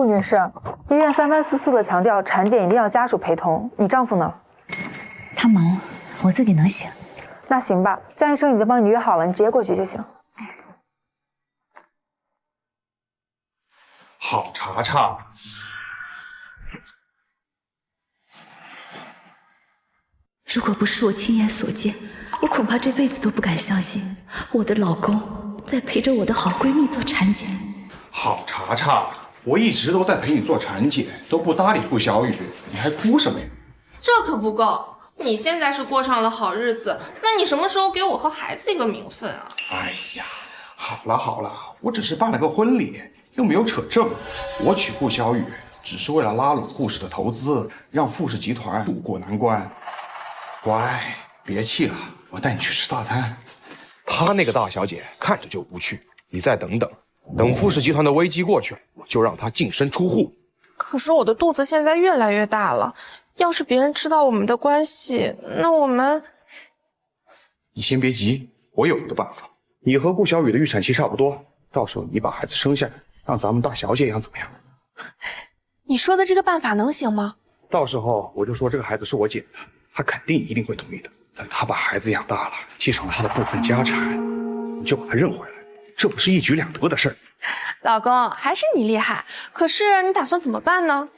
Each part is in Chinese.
顾女士，医院三番四次的强调产检一定要家属陪同，你丈夫呢？他忙，我自己能行。那行吧，江医生已经帮你约好了，你直接过去就行。好查查，如果不是我亲眼所见，我恐怕这辈子都不敢相信我的老公在陪着我的好闺蜜做产检。好查查，我一直都在陪你做产检，都不搭理顾小雨，你还哭什么呀？这可不够，你现在是过上了好日子，那你什么时候给我和孩子一个名分啊？哎呀，好了好了，我只是办了个婚礼，又没有扯证。我娶顾小雨只是为了拉拢顾氏的投资，让傅氏集团渡过难关。乖，别气了，我带你去吃大餐。她那个大小姐看着就无趣，你再等等，等傅氏集团的危机过去，我就让她净身出户。可是我的肚子现在越来越大了，要是别人知道我们的关系，那我们……你先别急，我有一个办法。你和顾小雨的预产期差不多，到时候你把孩子生下来，让咱们大小姐养怎么样？你说的这个办法能行吗？到时候我就说这个孩子是我姐的，她肯定一定会同意的。等她把孩子养大了，继承了她的部分家产，你就把她认回来，这不是一举两得的事儿。老公，还是你厉害。可是你打算怎么办呢？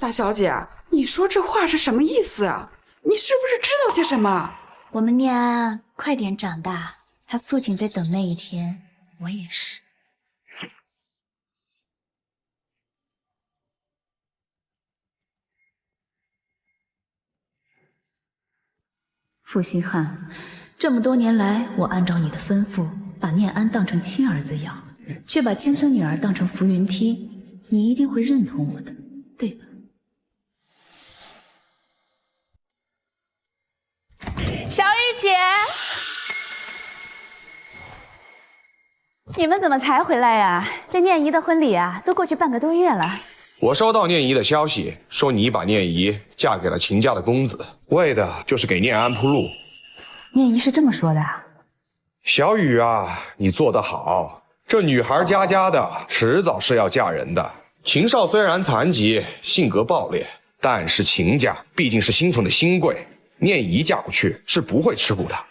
大小姐，你说这话是什么意思啊？你是不是知道些什么？我们念安快点长大，他父亲在等那一天，我也是。傅星汉，这么多年来，我按照你的吩咐，把念安当成亲儿子养，却把亲孙女儿当成浮云梯，你一定会认同我的，对吧？小雨姐，你们怎么才回来呀？这念姨的婚礼啊，都过去半个多月了。我收到念姨的消息，说你把念姨嫁给了秦家的公子，为的就是给念安铺路。念姨是这么说的啊？小雨啊，你做得好，这女孩家家的，迟早是要嫁人的。秦少虽然残疾，性格暴烈，但是秦家毕竟是新城的新贵，念姨嫁过去是不会吃苦的。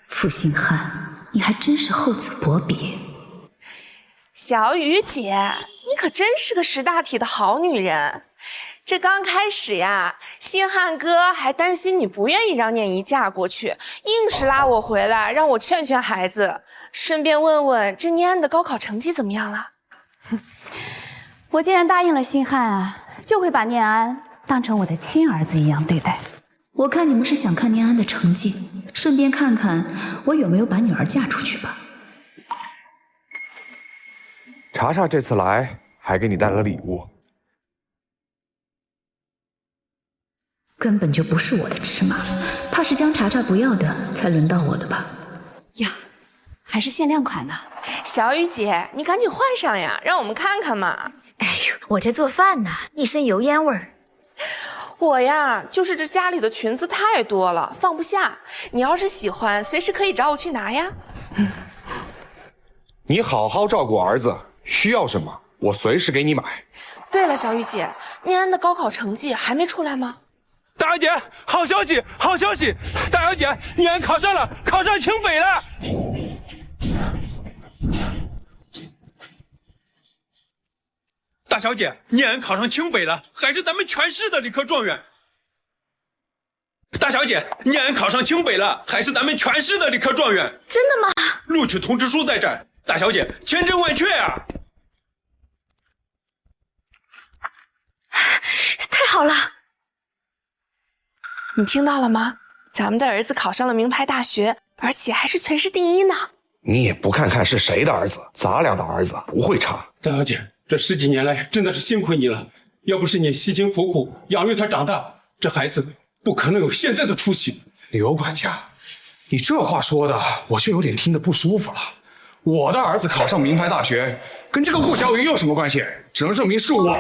傅星汉，你还真是厚此薄彼。小雨姐，你可真是个识大体的好女人。这刚开始呀，星汉哥还担心你不愿意让念姨嫁过去，硬是拉我回来，让我劝劝孩子，顺便问问这念安的高考成绩怎么样了。我既然答应了星汉啊，就会把念安当成我的亲儿子一样对待。我看你们是想看念安的成绩，顺便看看我有没有把女儿嫁出去吧。查查这次来还给你带了礼物，根本就不是我的尺码，怕是江查查不要的，才轮到我的吧？呀，还是限量款呢。小雨姐，你赶紧换上呀，让我们看看嘛。哎呦，我这做饭呢，一身油烟味儿。我呀，就是这家里的裙子太多了，放不下。你要是喜欢，随时可以找我去拿呀。你好好照顾儿子，需要什么我随时给你买。对了，小雨姐，念安的高考成绩还没出来吗？大小姐，好消息，好消息！大小姐，念安考上了，考上清北了。大小姐，念安考上清北了，还是咱们全市的理科状元。大小姐，念安考上清北了，还是咱们全市的理科状元。真的吗？录取通知书在这儿，大小姐千真万确啊！太好了！你听到了吗？咱们的儿子考上了名牌大学，而且还是全市第一呢。你也不看看是谁的儿子，咱俩的儿子不会差。大小姐，这10几年来真的是辛苦你了，要不是你辛辛苦苦养育他长大，这孩子不可能有现在的出息。刘管家，你这话说的，我就有点听得不舒服了。我的儿子考上名牌大学，跟这个顾小雨有什么关系？只能证明是我。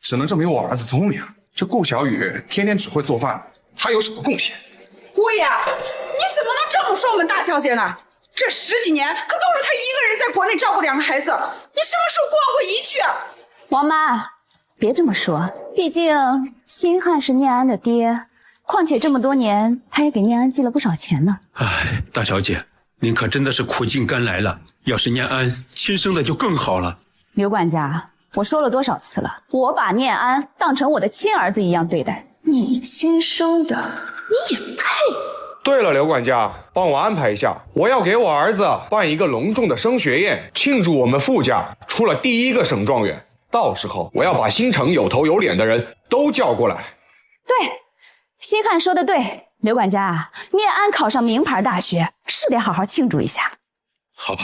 只能证明我儿子聪明。这顾小雨天天只会做饭，他有什么贡献？姑爷，你怎么能我们大小姐呢？这10几年可都是她一个人在国内照顾2个孩子，你什么时候过过一去啊？王妈，别这么说，毕竟星汉是念安的爹，况且这么多年他也给念安寄了不少钱呢。哎，大小姐，您可真的是苦尽甘来了。要是念安亲生的就更好了。刘管家，我说了多少次了，我把念安当成我的亲儿子一样对待。你亲生的，你也配？对了，刘管家，帮我安排一下，我要给我儿子办一个隆重的升学宴，庆祝我们傅家出了第1个省状元。到时候我要把新城有头有脸的人都叫过来。对，星汉说的对，刘管家，念安考上名牌大学，是得好好庆祝一下。好吧。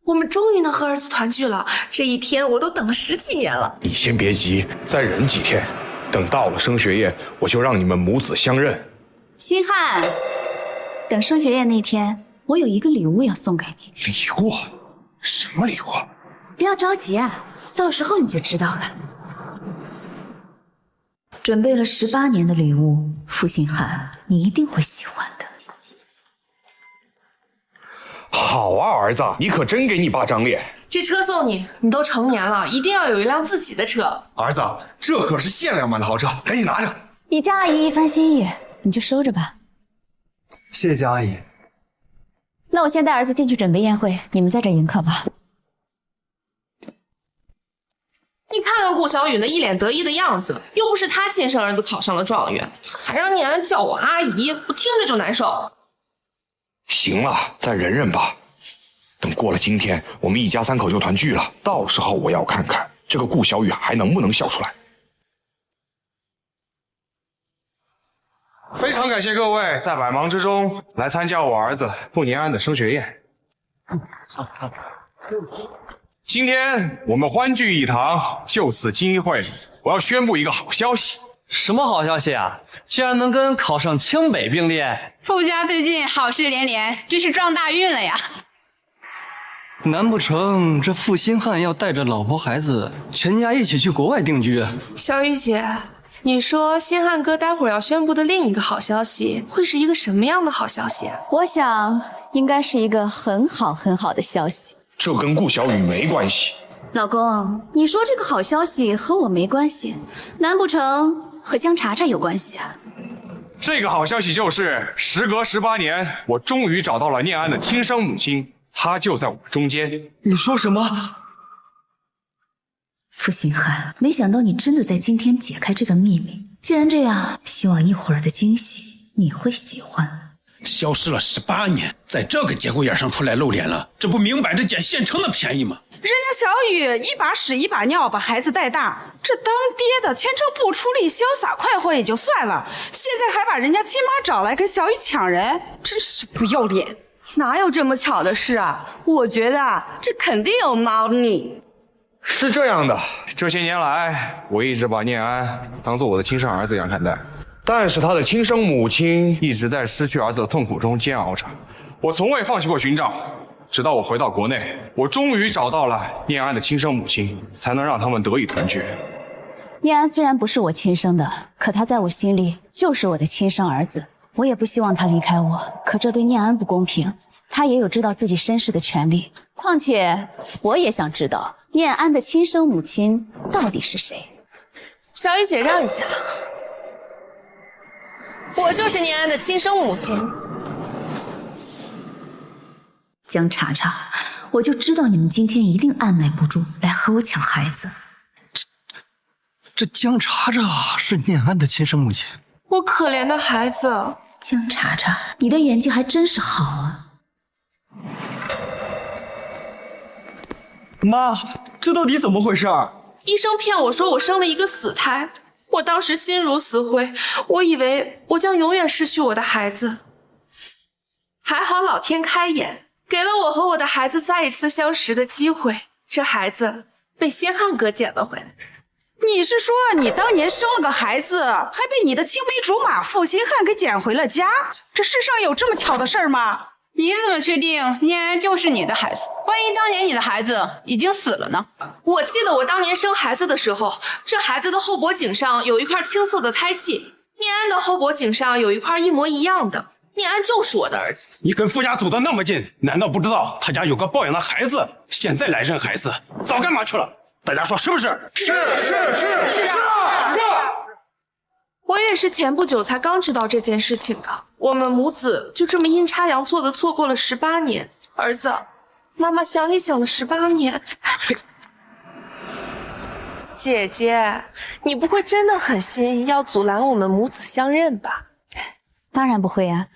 我们终于能和儿子团聚了，这一天我都等了10几年了。你先别急，再忍几天，等到了升学宴，我就让你们母子相认。星汉，等升学宴那天，我有一个礼物要送给你。礼物？什么礼物？不要着急啊，到时候你就知道了。准备了18年的礼物，傅星汉，你一定会喜欢的。好啊，儿子，你可真给你爸长脸。这车送你，你都成年了，一定要有一辆自己的车。儿子，这可是限量版的豪车，赶紧拿着。你家阿姨一番心意，你就收着吧。谢谢江阿姨。那我先带儿子进去准备宴会，你们在这迎客吧。你看看顾小雨那一脸得意的样子，又不是他亲生儿子考上了状元，还让念安叫我阿姨，我听着就难受。行了，再忍忍吧。等过了今天，我们一家3口就团聚了。到时候我要看看这个顾小雨还能不能笑出来。非常感谢各位在百忙之中来参加我儿子傅年安的升学宴。今天我们欢聚一堂，就此机会，我要宣布一个好消息。什么好消息啊？竟然能跟考上清北并列！傅家最近好事连连，真是撞大运了呀！难不成这傅星汉要带着老婆孩子全家一起去国外定居？小雨姐，你说星汉哥待会儿要宣布的另一个好消息会是一个什么样的好消息啊？我想应该是一个很好的消息。这跟顾小雨没关系。老公，你说这个好消息和我没关系，难不成和江茶茶有关系啊？这个好消息就是，时隔18年，我终于找到了念安的亲生母亲，她就在我们中间。你说什么？傅星汉，没想到你真的在今天解开这个秘密。既然这样，希望一会儿的惊喜你会喜欢。消失了18年，在这个节骨眼上出来露脸了，这不明摆着捡现成的便宜吗？人家小雨一把屎一把尿把孩子带大，这当爹的全程不出力，潇洒快活也就算了，现在还把人家亲妈找来跟小雨抢人，真是不要脸！哪有这么巧的事啊？我觉得啊，这肯定有猫腻。是这样的，这些年来，我一直把念安当做我的亲生儿子一样看待，但是他的亲生母亲一直在失去儿子的痛苦中煎熬着，我从未放弃过寻找。直到我回到国内，我终于找到了念安的亲生母亲，才能让他们得以团聚。念安虽然不是我亲生的，可他在我心里就是我的亲生儿子。我也不希望他离开我，可这对念安不公平。他也有知道自己身世的权利，况且我也想知道念安的亲生母亲到底是谁。小雨姐，让一下，我就是念安的亲生母亲。江茶茶，我就知道你们今天一定按耐不住来和我抢孩子。这江茶茶是念安的亲生母亲。我可怜的孩子。江茶茶，你的演技还真是好啊。妈，这到底怎么回事？医生骗我说我生了一个死胎，我当时心如死灰，我以为我将永远失去我的孩子。还好老天开眼，给了我和我的孩子再一次相识的机会，这孩子被星汉哥捡了回来。你是说你当年生了个孩子，还被你的青梅竹马傅星汉给捡回了家？这世上有这么巧的事儿吗？你怎么确定念安就是你的孩子？万一当年你的孩子已经死了呢？我记得我当年生孩子的时候，这孩子的后脖颈上有一块青色的胎记，念安的后脖颈上有一块一模一样的，念安就是我的儿子。你跟傅家走得那么近，难道不知道他家有个抱养的孩子？现在来认孩子，早干嘛去了？大家说是不是？是。我也是前不久才刚知道这件事情的。我们母子就这么阴差阳错的错过了18年。儿子，妈妈想你想了18年。姐姐，你不会真的狠心要阻拦我们母子相认吧？当然不会啊，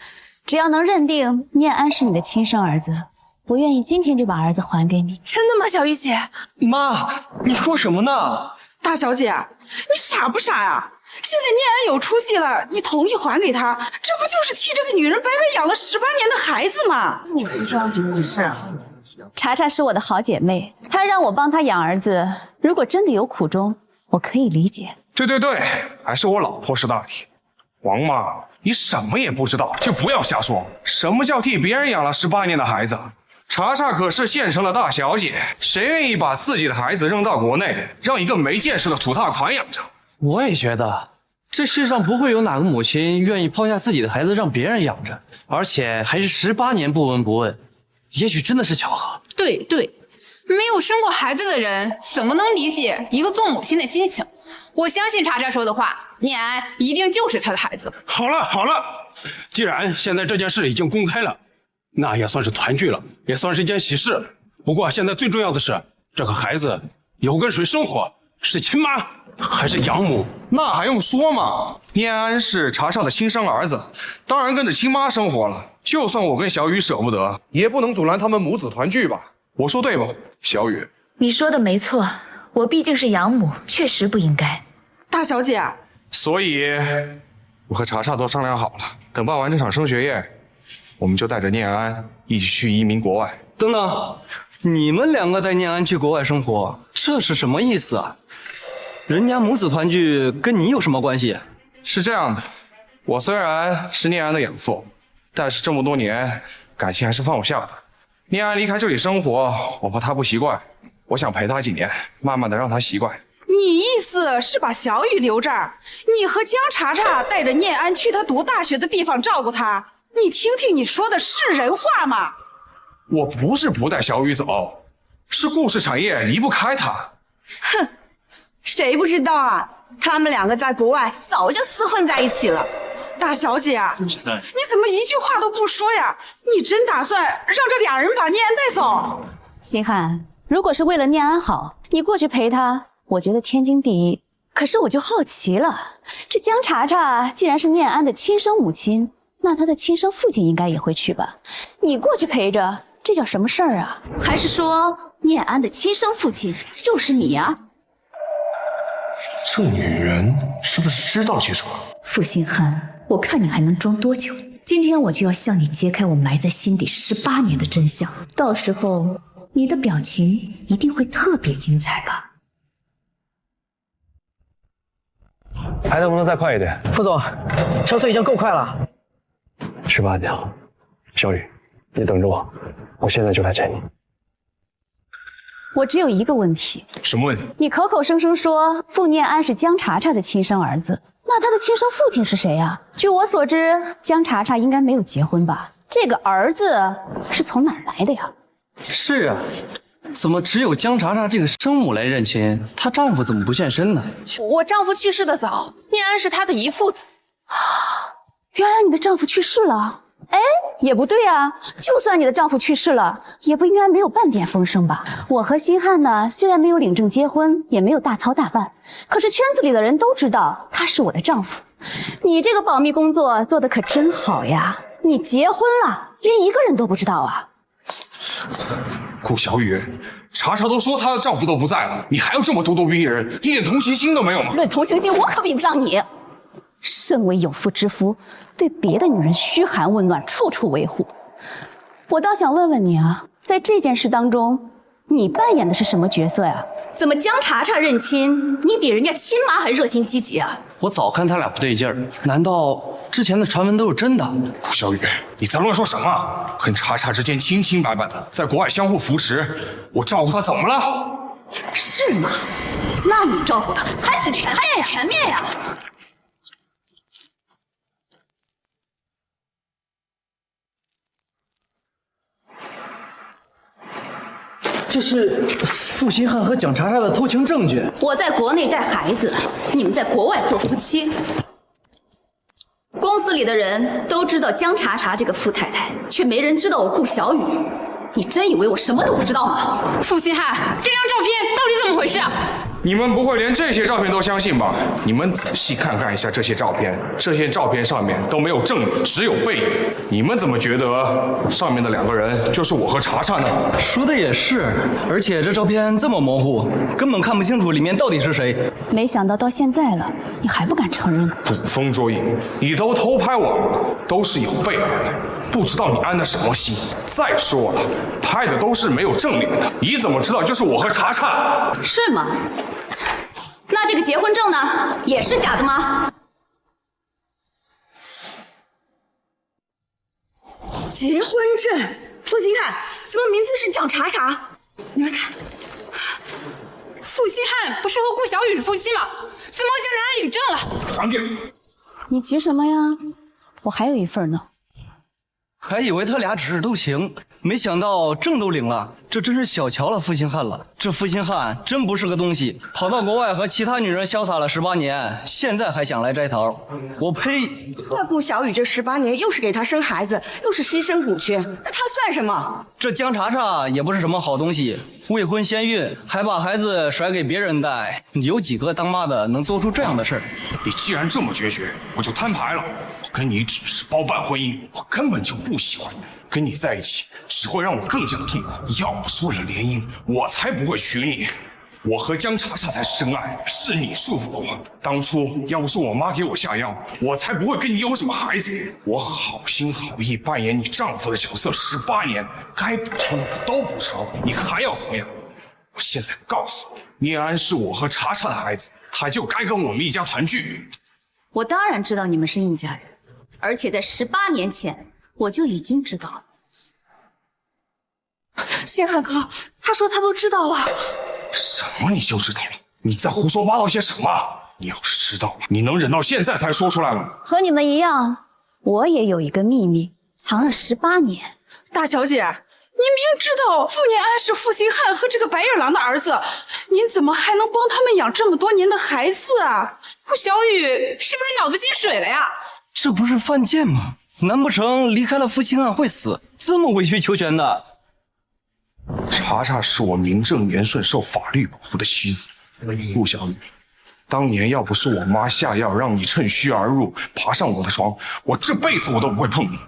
只要能认定念安是你的亲生儿子，我愿意今天就把儿子还给你。真的吗，小玉姐？妈，你说什么呢？大小姐，你傻不傻呀？现在念安有出息了，你同意还给他，这不就是替这个女人白白养了18年的孩子吗？查查是我的好姐妹，她让我帮她养儿子，如果真的有苦衷，我可以理解。对，还是我老婆识大体。王妈，你什么也不知道，就不要瞎说。什么叫替别人养了18年的孩子？查查可是县城的大小姐，谁愿意把自己的孩子扔到国内，让一个没见识的土大款养着？我也觉得，这世上不会有哪个母亲愿意抛下自己的孩子让别人养着，而且还是18年不闻不问。也许真的是巧合。对，没有生过孩子的人怎么能理解一个做母亲的心情？我相信查查说的话，念安一定就是他的孩子。好了，既然现在这件事已经公开了，那也算是团聚了，也算是一件喜事。不过现在最重要的是，这个孩子以后跟谁生活，是亲妈还是养母？那还用说吗？念安是查查的亲生儿子，当然跟着亲妈生活了。就算我跟小雨舍不得，也不能阻拦他们母子团聚吧？我说对不，小雨？你说的没错，我毕竟是养母，确实不应该。大小姐，所以我和查查都商量好了，等办完这场升学宴，我们就带着念安一起去移民国外。等等，你们两个带念安去国外生活，这是什么意思啊？人家母子团聚跟你有什么关系？是这样的，我虽然是念安的养父，但是这么多年感情还是放不下的。念安离开这里生活，我怕他不习惯，我想陪他几年，慢慢的让他习惯。你意思是把小雨留这儿，你和江查查带着念安去他读大学的地方照顾他？你听听你说的是人话吗？我不是不带小雨走，是故事产业离不开他。哼，谁不知道啊？他们两个在国外早就厮混在一起了。大小姐啊，你怎么一句话都不说呀？你真打算让这俩人把念安带走？星汉，如果是为了念安好，你过去陪他，我觉得天经地义。可是我就好奇了，这江查查既然是念安的亲生母亲，那他的亲生父亲应该也会去吧？你过去陪着，这叫什么事儿啊？还是说念安的亲生父亲就是你啊？这女人是不是知道些什么？傅星汉，我看你还能装多久？今天我就要向你揭开我埋在心底18年的真相，到时候你的表情一定会特别精彩吧？还能不能再快一点？副总，车速已经够快了。18年了，小雨，你等着我，我现在就来接你。我只有一个问题。什么问题？你口口声声说傅念安是江查查的亲生儿子，那他的亲生父亲是谁呀？据我所知，江查查应该没有结婚吧？这个儿子是从哪儿来的呀？是啊，怎么只有江查查这个生母来认亲？她丈夫怎么不现身呢？我丈夫去世的早，念安是他的遗父子。原来你的丈夫去世了。哎，也不对啊，就算你的丈夫去世了，也不应该没有半点风声吧？我和星汉呢，虽然没有领证结婚，也没有大操大办，可是圈子里的人都知道他是我的丈夫。你这个保密工作做得可真好呀！你结婚了，连一个人都不知道啊？顾小雨，查查都说她的丈夫都不在了，你还要这么咄咄逼人，一点同情心都没有吗？论同情心，我可比不上你。身为有妇之夫，对别的女人嘘寒问暖，处处维护。我倒想问问你啊，在这件事当中，你扮演的是什么角色呀？怎么江查查认亲，你比人家亲妈还热心积极啊？我早看他俩不对劲儿，难道之前的传闻都是真的。顾小雨，你在乱说什么？跟查查之间清清白白的，在国外相互扶持，我照顾他怎么了？是吗？那你照顾他还挺全面呀。这是负心汉和蒋查查的偷情证据。我在国内带孩子，你们在国外做夫妻。公司里的人都知道江查查这个富太太，却没人知道我顾小雨。你真以为我什么都不知道吗？负心汉，这张照片到底怎么回事啊？你们不会连这些照片都相信吧？你们仔细看看一下这些照片，这些照片上面都没有正脸，只有背影。你们怎么觉得上面的2个人就是我和查查呢？说的也是，而且这照片这么模糊，根本看不清楚里面到底是谁。没想到到现在了，你还不敢承认？捕风捉影，你都偷拍我了，都是有备而来，不知道你安的什么心。再说了，拍的都是没有正脸的，你怎么知道就是我和查查？是吗？那这个结婚证呢，也是假的吗？结婚证，负心汉，怎么名字是蒋查查？你们看，负心汉不是和顾小雨是夫妻吗？怎么竟然领证了？还给我！你急什么呀？我还有一份呢。还以为他俩只是偷情，没想到证都领了，这真是小瞧了负心汉了。这负心汉真不是个东西，跑到国外和其他女人潇洒了18年，现在还想来摘桃，我呸！那顾小雨这18年又是给他生孩子，又是牺牲股权，那他算什么？这江查查也不是什么好东西，未婚先孕，还把孩子甩给别人带，有几个当妈的能做出这样的事儿？你既然这么决绝，我就摊牌了。我跟你只是包办婚姻，我根本就不喜欢你。跟你在一起只会让我更加痛苦。要不是为了联姻，我才不会娶你。我和江查查才是真爱，是你束缚了我。当初要不是我妈给我下药，我才不会跟你有什么孩子。我好心好意扮演你丈夫的角色18年，该补偿的我都补偿了，你还要怎么样？我现在告诉你，念安是我和查查的孩子，他就该跟我们一家团聚。我当然知道你们是一家人，而且在18年前我就已经知道了。星汉哥，他说他都知道了。什么你就知道了？你在胡说八道些什么？你要是知道了，你能忍到现在才说出来吗？和你们一样，我也有一个秘密，藏了18年。大小姐，您明知道傅念安是负心汉和这个白眼狼的儿子，您怎么还能帮他们养这么多年的孩子啊？顾小雨是不是脑子进水了呀？这不是犯贱吗？难不成离开了负心汉会死？这么委曲求全的？查查是我名正言顺受法律保护的妻子，顾小雨。当年要不是我妈下药让你趁虚而入，爬上我的床，我这辈子我都不会碰你。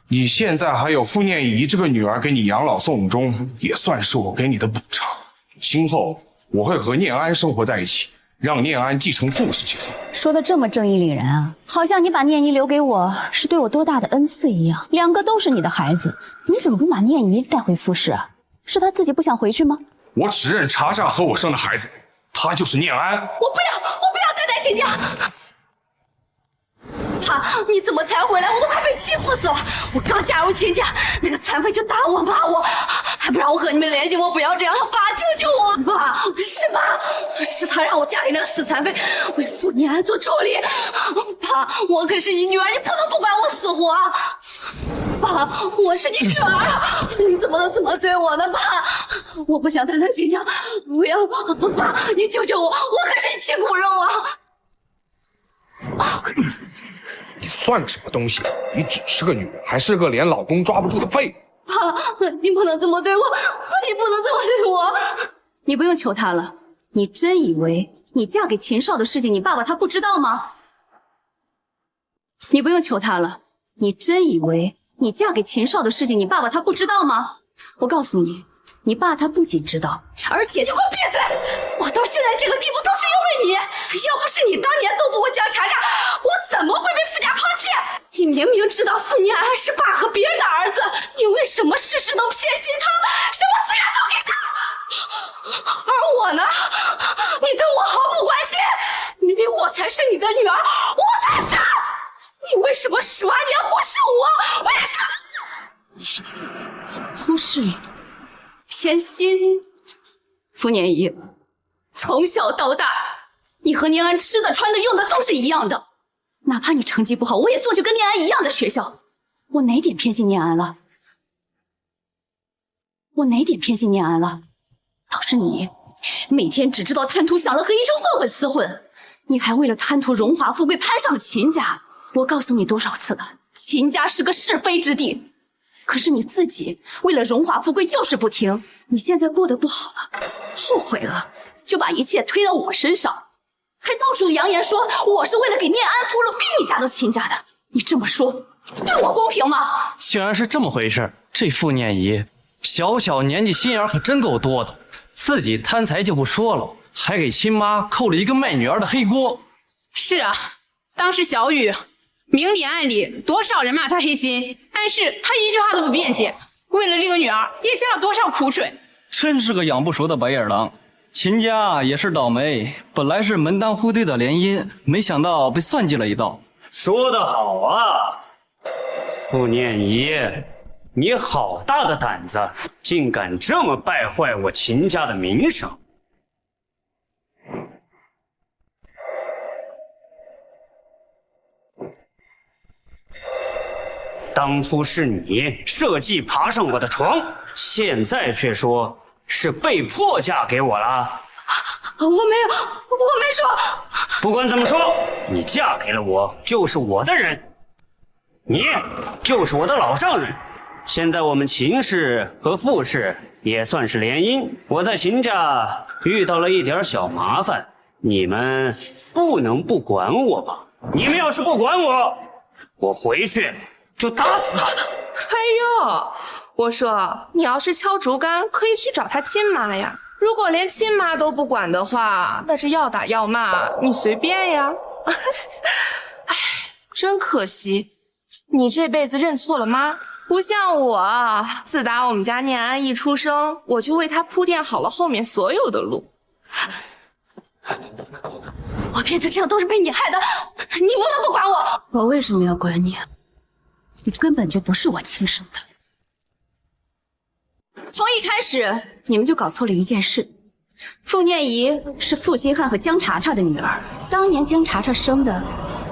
你现在还有傅念怡这个女儿给你养老送终，也算是我给你的补偿。今后我会和念安生活在一起，让念安继承傅氏集团。说的这么正义凛然啊，好像你把念怡留给我是对我多大的恩赐一样。2个都是你的孩子，你怎么不把念怡带回傅氏啊？是他自己不想回去吗？我只认查查和我生的孩子，他就是念安。我不要代代亲家。爸，你怎么才回来？我都快被欺负死了！我刚加入亲家，那个残废就打我骂我，还不让我和你们联系。我不要这样了，爸，救救我！爸，是爸，是他让我嫁给那个死残废，为傅念安做助理。爸，我可是你女儿，你不能不管我死活。爸，我是你女儿，你怎么能这么对我呢？爸，我不想代代亲家，不要！爸，你救救我，我可是你亲骨肉啊！你算什么东西？你只是个女人，还是个连老公抓不住的废物！爸，你不能这么对我，你不能这么对我！你不用求他了，你真以为你嫁给秦少的事情，你爸爸他不知道吗？你不用求他了，你真以为你嫁给秦少的事情，你爸爸他不知道吗？我告诉你，你爸他不仅知道，而且……你给我闭嘴！我到现在这个地步都是因为你，要不是你当年斗不过江查查，我怎么会被傅家抛弃？你明明知道傅念安是爸和别人的儿子，你为什么事事都偏心他，什么资源都给他？而我呢？你对我毫不关心，明明我才是你的女儿，我才是！你为什么是偏心。傅念怡，从小到大，你和念安吃的、穿的、用的都是一样的。哪怕你成绩不好，我也送去跟念安一样的学校。我哪点偏心念安了？倒是你，每天只知道贪图享乐和一群混混厮混，你还为了贪图荣华富贵攀上了秦家。我告诉你多少次了，秦家是个是非之地。可是你自己为了荣华富贵就是不听，你现在过得不好了，后悔了，就把一切推到我身上，还到处扬言说我是为了给念安铺路逼你嫁到秦家的。你这么说对我公平吗？既然是这么回事，这傅念怡小年纪心眼可真够多的，自己贪财就不说了，还给亲妈扣了一个卖女儿的黑锅。是啊，当时小雨明里暗里多少人骂他黑心，但是他一句话都不辩解，为了这个女儿也下了多少苦水。真是个养不熟的白眼狼。秦家也是倒霉，本来是门当户对的联姻，没想到被算计了一道。说得好啊，傅念怡，你好大的胆子，竟敢这么败坏我秦家的名声！当初是你设计爬上我的床，现在却说是被迫嫁给我了。我没说。不管怎么说，你嫁给了我，就是我的人，你就是我的老丈人。现在我们秦氏和傅氏也算是联姻，我在秦家遇到了一点小麻烦，你们不能不管我吧？你们要是不管我，我回去就打死他。哎呦，我说你要是敲竹竿，可以去找他亲妈呀。如果连亲妈都不管的话，那这要打要骂你随便呀。哎，真可惜，你这辈子认错了妈，不像我，自打我们家念安一出生，我就为他铺垫好了后面所有的路。我变成这样都是被你害的，你不能不管我。我为什么要管你？你根本就不是我亲生的。从一开始，你们就搞错了一件事。傅念怡是傅星汉和江茶茶的女儿，当年江茶茶生的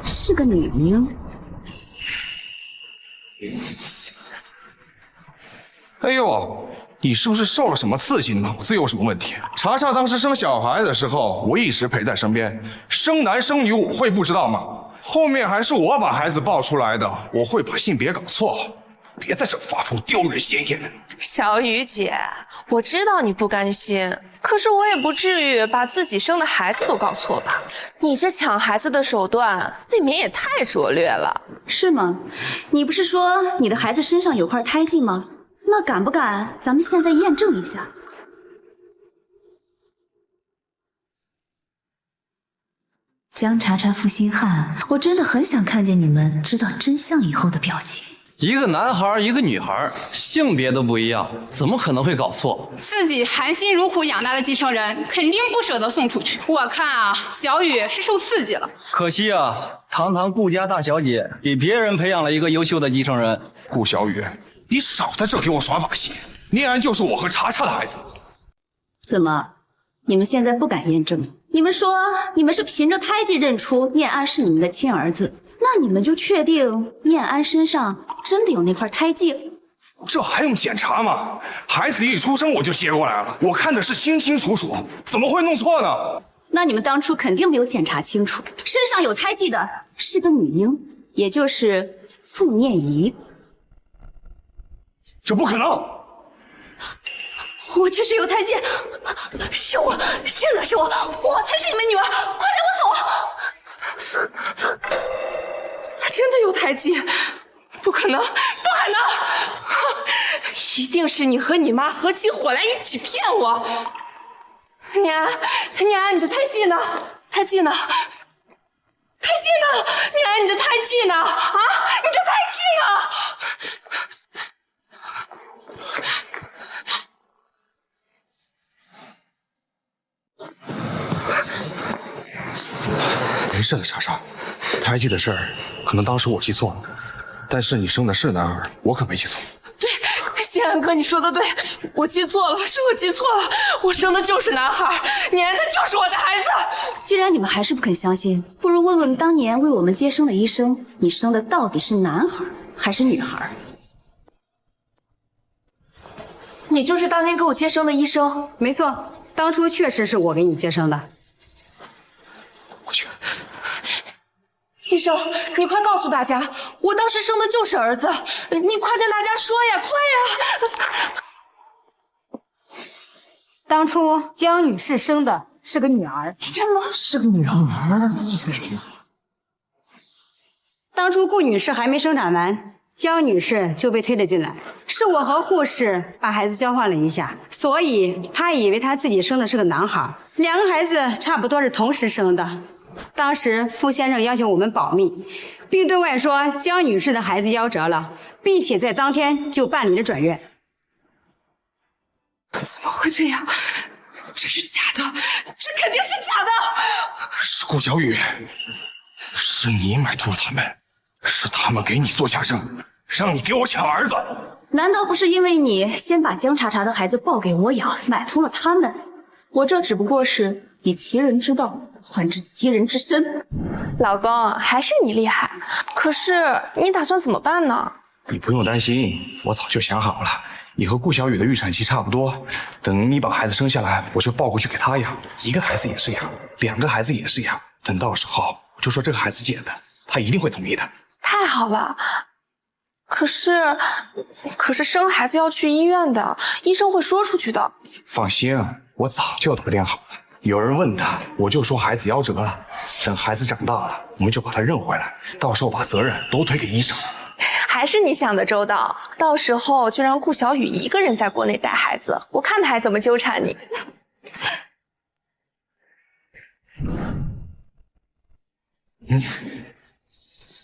是个女婴。哎呦，你是不是受了什么刺激，脑子有什么问题？茶茶当时生小孩的时候，我一直陪在身边，生男生女我会不知道吗？后面还是我把孩子抱出来的，我会把性别搞错，别在这发疯丢人现眼。小雨姐，我知道你不甘心，可是我也不至于把自己生的孩子都搞错吧？你这抢孩子的手段未免也太拙劣了。是吗？你不是说你的孩子身上有块胎记吗？那敢不敢咱们现在验证一下？江茶茶、傅星汉，我真的很想看见你们知道真相以后的表情。一个男孩，一个女孩，性别都不一样，怎么可能会搞错？自己含辛茹苦养大的继承人，肯定不舍得送出去。我看啊，小雨是受刺激了。可惜啊，堂堂顾家大小姐，给别人培养了一个优秀的继承人。顾小雨，你少在这给我耍把戏！念安就是我和茶茶的孩子。怎么，你们现在不敢验证？你们说你们是凭着胎记认出念安是你们的亲儿子，那你们就确定念安身上真的有那块胎记？这还用检查吗？孩子一出生我就接过来了，我看的是清清楚楚，怎么会弄错呢？那你们当初肯定没有检查清楚，身上有胎记的是个女婴，也就是傅念怡。这不可能！我确实有胎记，是我，真的是我，我才是你们女儿，快带我走！他真的有胎记？不可能，不可能！一定是你和你妈合起伙来一起骗我！念安，念安，你的胎记呢？胎记呢？胎记呢？念安，你的胎记呢？啊，你的胎记呢？没事的，莎莎，胎记的事儿可能当时我记错了，但是你生的是男儿，我可没记错。对，新安哥，你说的对，我记错了，是我记错了，我生的就是男孩，年安他就是我的孩子。既然你们还是不肯相信，不如问问当年为我们接生的医生，你生的到底是男孩还是女孩？你就是当年给我接生的医生？没错，当初确实是我给你接生的。我去。医生，你快告诉大家，我当时生的就是儿子，你快跟大家说呀，快呀！当初江女士生的是个女儿。什么？是个女儿？当初顾女士还没生产完，江女士就被推了进来，是我和护士把孩子交换了一下，所以她以为她自己生的是个男孩。两个孩子差不多是同时生的。当时傅先生要求我们保密，并对外说江女士的孩子夭折了，并且在当天就办理了转院。怎么会这样？这是假的，这肯定是假的！是顾小雨，是你买通了他们，是他们给你做假证，让你给我抢儿子。难道不是因为你先把江茶茶的孩子抱给我养，买通了他们？我这只不过是以其人之道还治其人之身。老公，还是你厉害。可是你打算怎么办呢？你不用担心，我早就想好了。你和顾小雨的预产期差不多，等你把孩子生下来，我就抱过去给他养。一个孩子也是养，两个孩子也是养。等到时候我就说这个孩子捡的，他一定会同意的。太好了。可是生孩子要去医院的，医生会说出去的。放心，我早就打电好了。有人问他，我就说孩子夭折了。等孩子长大了，我们就把他认回来，到时候把责任都推给医生。还是你想的周到，到时候就让顾小雨一个人在国内带孩子，我看他还怎么纠缠你。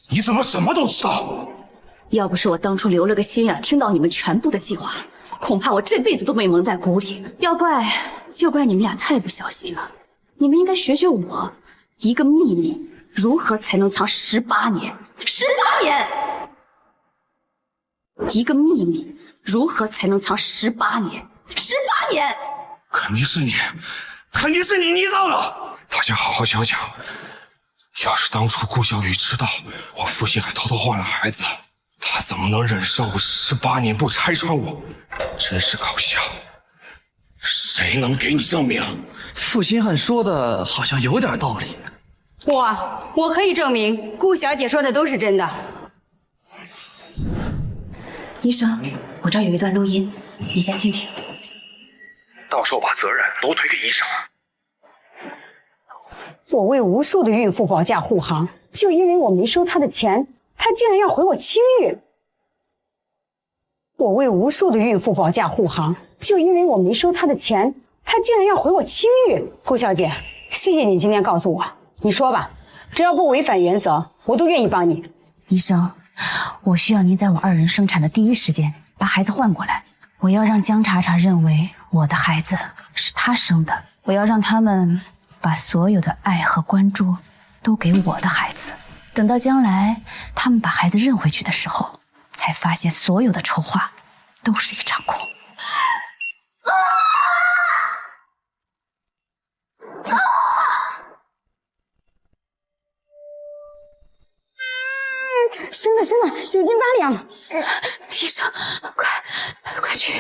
你怎么什么都知道？要不是我当初留了个心眼，听到你们全部的计划，恐怕我这辈子都被蒙在鼓里。要怪就怪你们俩太不小心了。你们应该学学我，一个秘密如何才能藏18年？18年！一个秘密如何才能藏18年？18年！肯定是你，肯定是你捏造的。大家好好想想，要是当初顾小雨知道我父亲还偷偷换了孩子，他怎么能忍受18年不拆穿我？真是搞笑！谁能给你证明？负心汉说的好像有点道理。我可以证明，顾小姐说的都是真的。医生，我这儿有一段录音，你先听听。到时候把责任都推给医生。我为无数的孕妇保驾护航，就因为我没收她的钱，她竟然要回我清誉。我为无数的孕妇保驾护航，就因为我没收她的钱，她竟然要回我清誉。顾小姐，谢谢你今天告诉我，你说吧，只要不违反原则，我都愿意帮你。医生，我需要您在我2人生产的第一时间把孩子换过来。我要让江茶茶认为我的孩子是他生的，我要让他们把所有的爱和关注都给我的孩子。等到将来他们把孩子认回去的时候，才发现所有的筹划都是一场空。生了，9斤8两。医生，快去！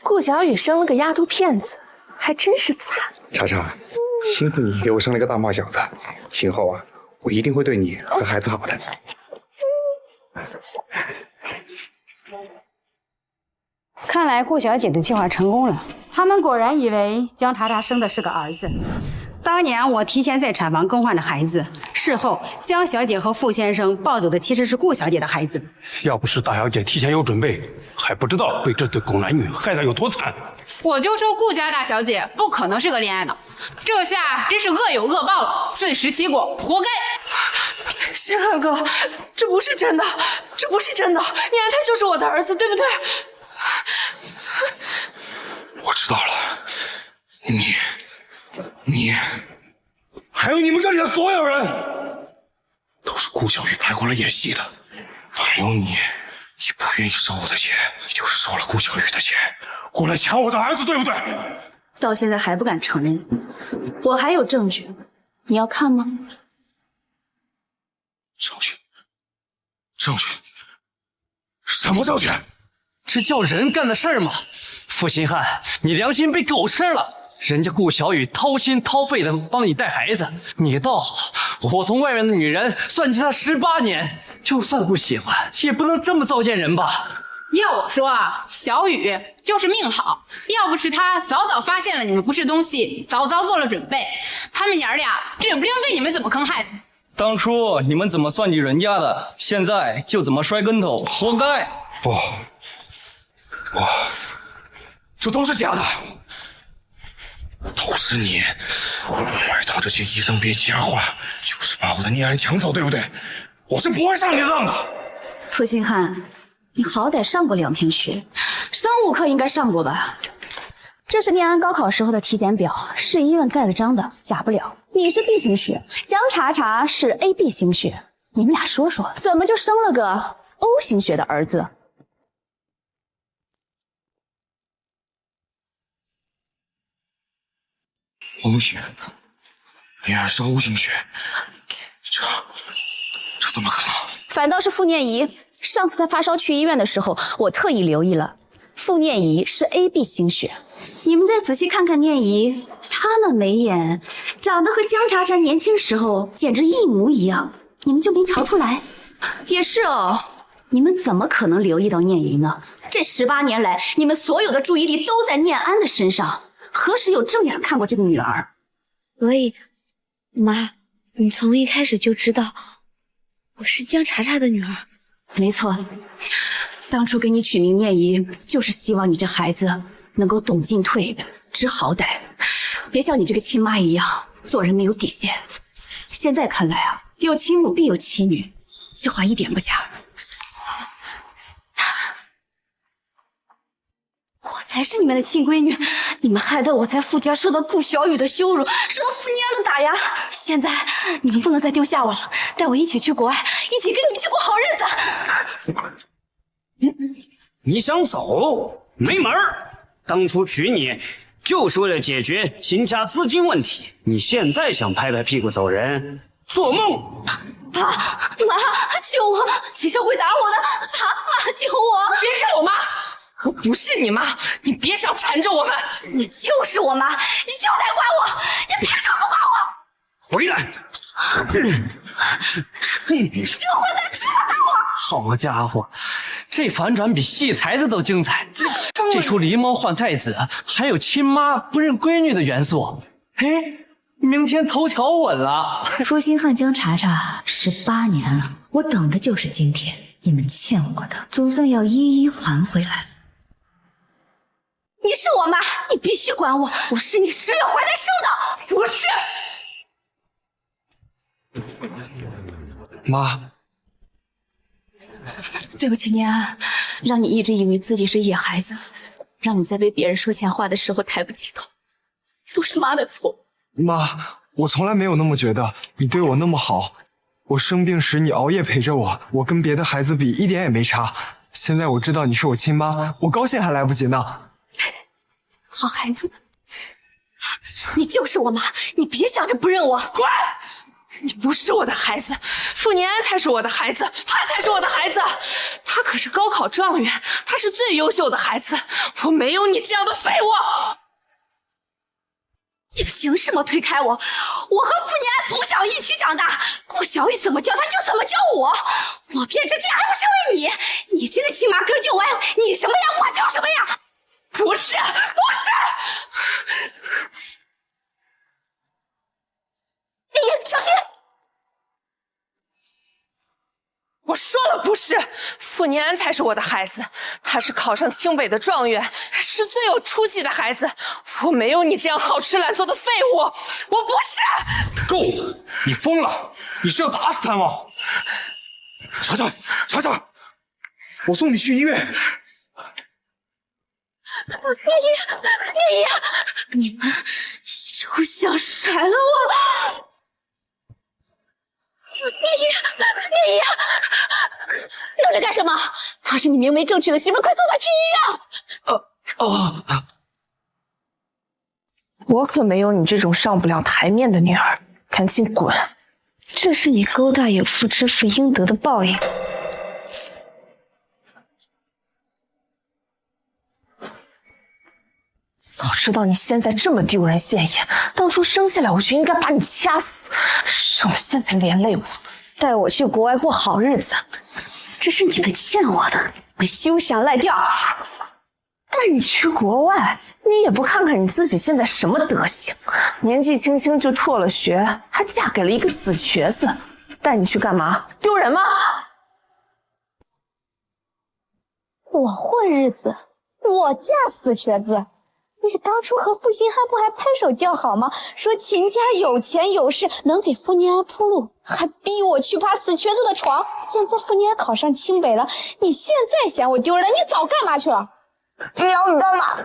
顾小雨生了个丫头片子，还真是惨。茶茶，辛苦你给我生了个大帽小子，今后啊，我一定会对你和孩子好的。看来顾小姐的计划成功了，他们果然以为江茶茶生的是个儿子。当年我提前在产房更换了孩子，事后江小姐和傅先生抱走的其实是顾小姐的孩子。要不是大小姐提前有准备，还不知道被这对狗男女害得有多惨。我就说顾家大小姐不可能是个恋爱脑，这下真是恶有恶报了，自食其果，活该。星汉哥，这不是真的，这不是真的，念安他就是我的儿子，对不对？我知道了，你，还有你们这里的所有人，都是顾小雨派过来演戏的。还有你不愿意收我的钱，你就是收了顾小雨的钱，过来抢我的儿子，对不对？到现在还不敢承认，我还有证据，你要看吗？证据？什么证据？这叫人干的事儿吗？负心汉，你良心被狗吃了！人家顾小雨掏心掏肺的帮你带孩子，你倒好，伙同外面的女人算计他18年，就算不喜欢，也不能这么糟践人吧？要我说啊，小雨就是命好，要不是他早早发现了你们不是东西，早早做了准备，他们娘俩指不定被你们怎么坑害的。当初你们怎么算计人家的，现在就怎么摔跟头，活该！不，这都是假的，都是你外头这些医生编瞎话，就是把我的念安抢走，对不对？我是不会上你的当的。负心汉，你好歹上过2天学，生物课应该上过吧？这是念安高考时候的体检表，市医院盖了章的，假不了。你是 B 型血，江查查是 AB 型血，你们俩说说，怎么就生了个 O 型血的儿子？O 型，念安是 O 型血，这怎么可能？反倒是傅念怡，上次他发烧去医院的时候，我特意留意了，傅念怡是 AB 型血。你们再仔细看看念怡，她那眉眼长得和江查查年轻时候简直一模一样，你们就没瞧出来？也是哦，你们怎么可能留意到念怡呢？这18年来，你们所有的注意力都在念安的身上，何时有正眼看过这个女儿？所以，妈，你从一开始就知道我是江查查的女儿。没错，当初给你取名念怡，就是希望你这孩子能够懂进退，知好歹，别像你这个亲妈一样做人没有底线。现在看来啊，有其母必有其女，这话一点不假。我才是你们的亲闺女，你们害得我在傅家受到顾小雨的羞辱，受到傅念安的打压。现在你们不能再丢下我了，带我一起去国外，一起跟你们去过好日子。你想走？没门儿！当初娶你就是为了解决秦家资金问题，你现在想拍拍屁股走人，做梦！爸妈，救我！齐少会打我的，爸妈救我！别叫我妈！我不是你妈，你别想缠着我们！你就是我妈，你就得管我！你凭什么不管我？回来！你这混蛋凭什么打我？好家伙，这反转比戏台子都精彩！这出狸猫换太子还有亲妈不认闺女的元素。哎，明天头条稳了。负心汉江查查18年了，我等的就是今天，你们欠我的，总算要一一还回来。你是我妈，你必须管我！我是你10月怀胎生的，不是。妈，对不起念安，让你一直以为自己是野孩子，让你在为别人说闲话的时候抬不起头，都是妈的错。妈，我从来没有那么觉得，你对我那么好，我生病时你熬夜陪着我，我跟别的孩子比一点也没差。现在我知道你是我亲妈，我高兴还来不及呢。好孩子，你就是我妈，你别想着不认我。滚！你不是我的孩子，傅念安才是我的孩子，他才是我的孩子。他可是高考状元，他是最优秀的孩子，我没有你这样的废物。你凭什么推开我？我和傅念安从小一起长大，顾小雨怎么教他就怎么教我。我变成这样还不是为你？你这个亲妈根就歪，你什么样我就什么样。不是，不是。念小心！我说了不是，傅念安才是我的孩子，他是考上清北的状元，是最有出息的孩子。我没有你这样好吃懒做的废物，我不是。够了，你疯了！你是要打死他吗？查查，查查，我送你去医院。念一，你们休想甩了我！念一，愣着干什么？她是你明媒正娶的媳妇，快送她去医院！我可没有你这种上不了台面的女儿，赶紧滚！这是你勾大有妇之夫应得的报应。早知道你现在这么丢人现眼，当初生下来我就应该把你掐死，省得现在连累我。带我去国外过好日子，这是你们欠我的，我休想赖掉。带你去国外，你也不看看你自己现在什么德行，年纪轻轻就辍了学，还嫁给了一个死瘸子，带你去干嘛？丢人吗？我混日子，我嫁死瘸子。你当初和傅辛汉不还拍手叫好吗？说秦家有钱有势，能给傅念安铺路，还逼我去爬死瘸子的床。现在傅念安考上清北了，你现在嫌我丢人，你早干嘛去了？你要干嘛？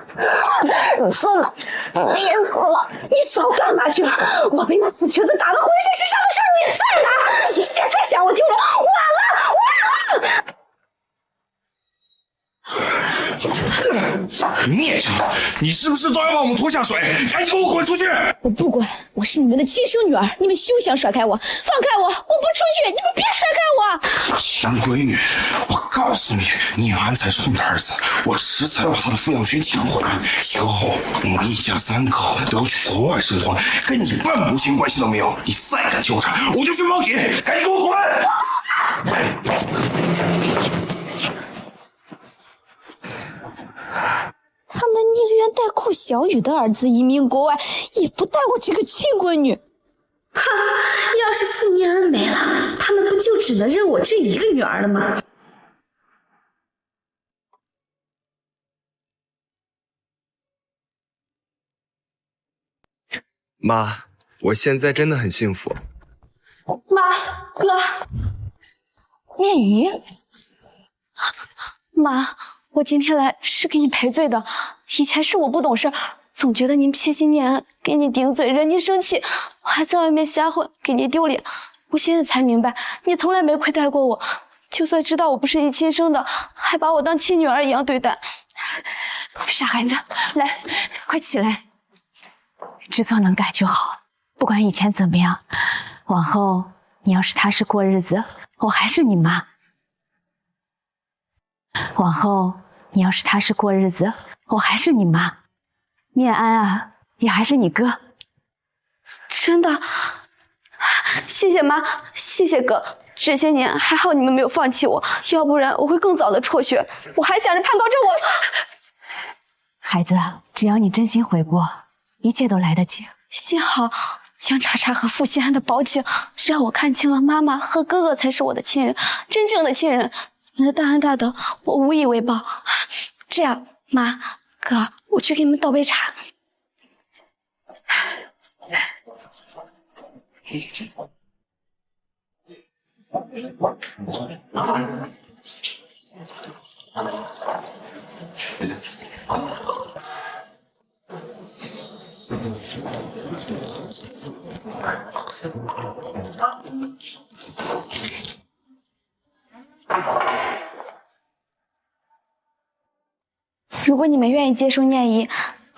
你疯了！别哭了！你早干嘛去了？我被那死瘸子打得浑身是伤的时候，你在哪？你现在嫌我丢人，晚了！孽障！你是不是都要把我们拖下水？赶紧给我滚出去！我不管，我是你们的亲生女儿，你们休想甩开我！放开我！我不出去，你们别甩开我！亲闺女，我告诉你，念安才是你的儿子，我迟早要把他的抚养权抢回来。以后你们一家三口都要去国外生活，跟你半毛钱关系都没有。你再敢纠缠，我就去报警！赶紧给我滚！他们宁愿带顾小雨的儿子移民国外，也不带我这个亲闺女。哈，要是傅念安没了，他们不就只能认我这一个女儿了吗？妈，我现在真的很幸福。妈，哥，念姨，妈，我今天来是给你赔罪的。以前是我不懂事，总觉得您撇清念安，给你顶嘴，惹您生气，我还在外面瞎混，给您丢脸。我现在才明白，你从来没亏待过我，就算知道我不是你亲生的，还把我当亲女儿一样对待。傻孩子，来，快起来。知错能改就好，不管以前怎么样，往后你要是踏实过日子，我还是你妈。往后你要是踏实过日子，我还是你妈。念安啊，也还是你哥。真的，谢谢妈，谢谢哥。这些年还好你们没有放弃我，要不然我会更早的辍学。我还想着攀高枝，孩子，只要你真心悔过，一切都来得及。幸好江茶茶和傅辛安的保警让我看清了，妈妈和哥哥才是我的亲人，真正的亲人。你们的大恩大德，我无以为报。这样，妈、哥，我去给你们倒杯茶。如果你们愿意接受念姨，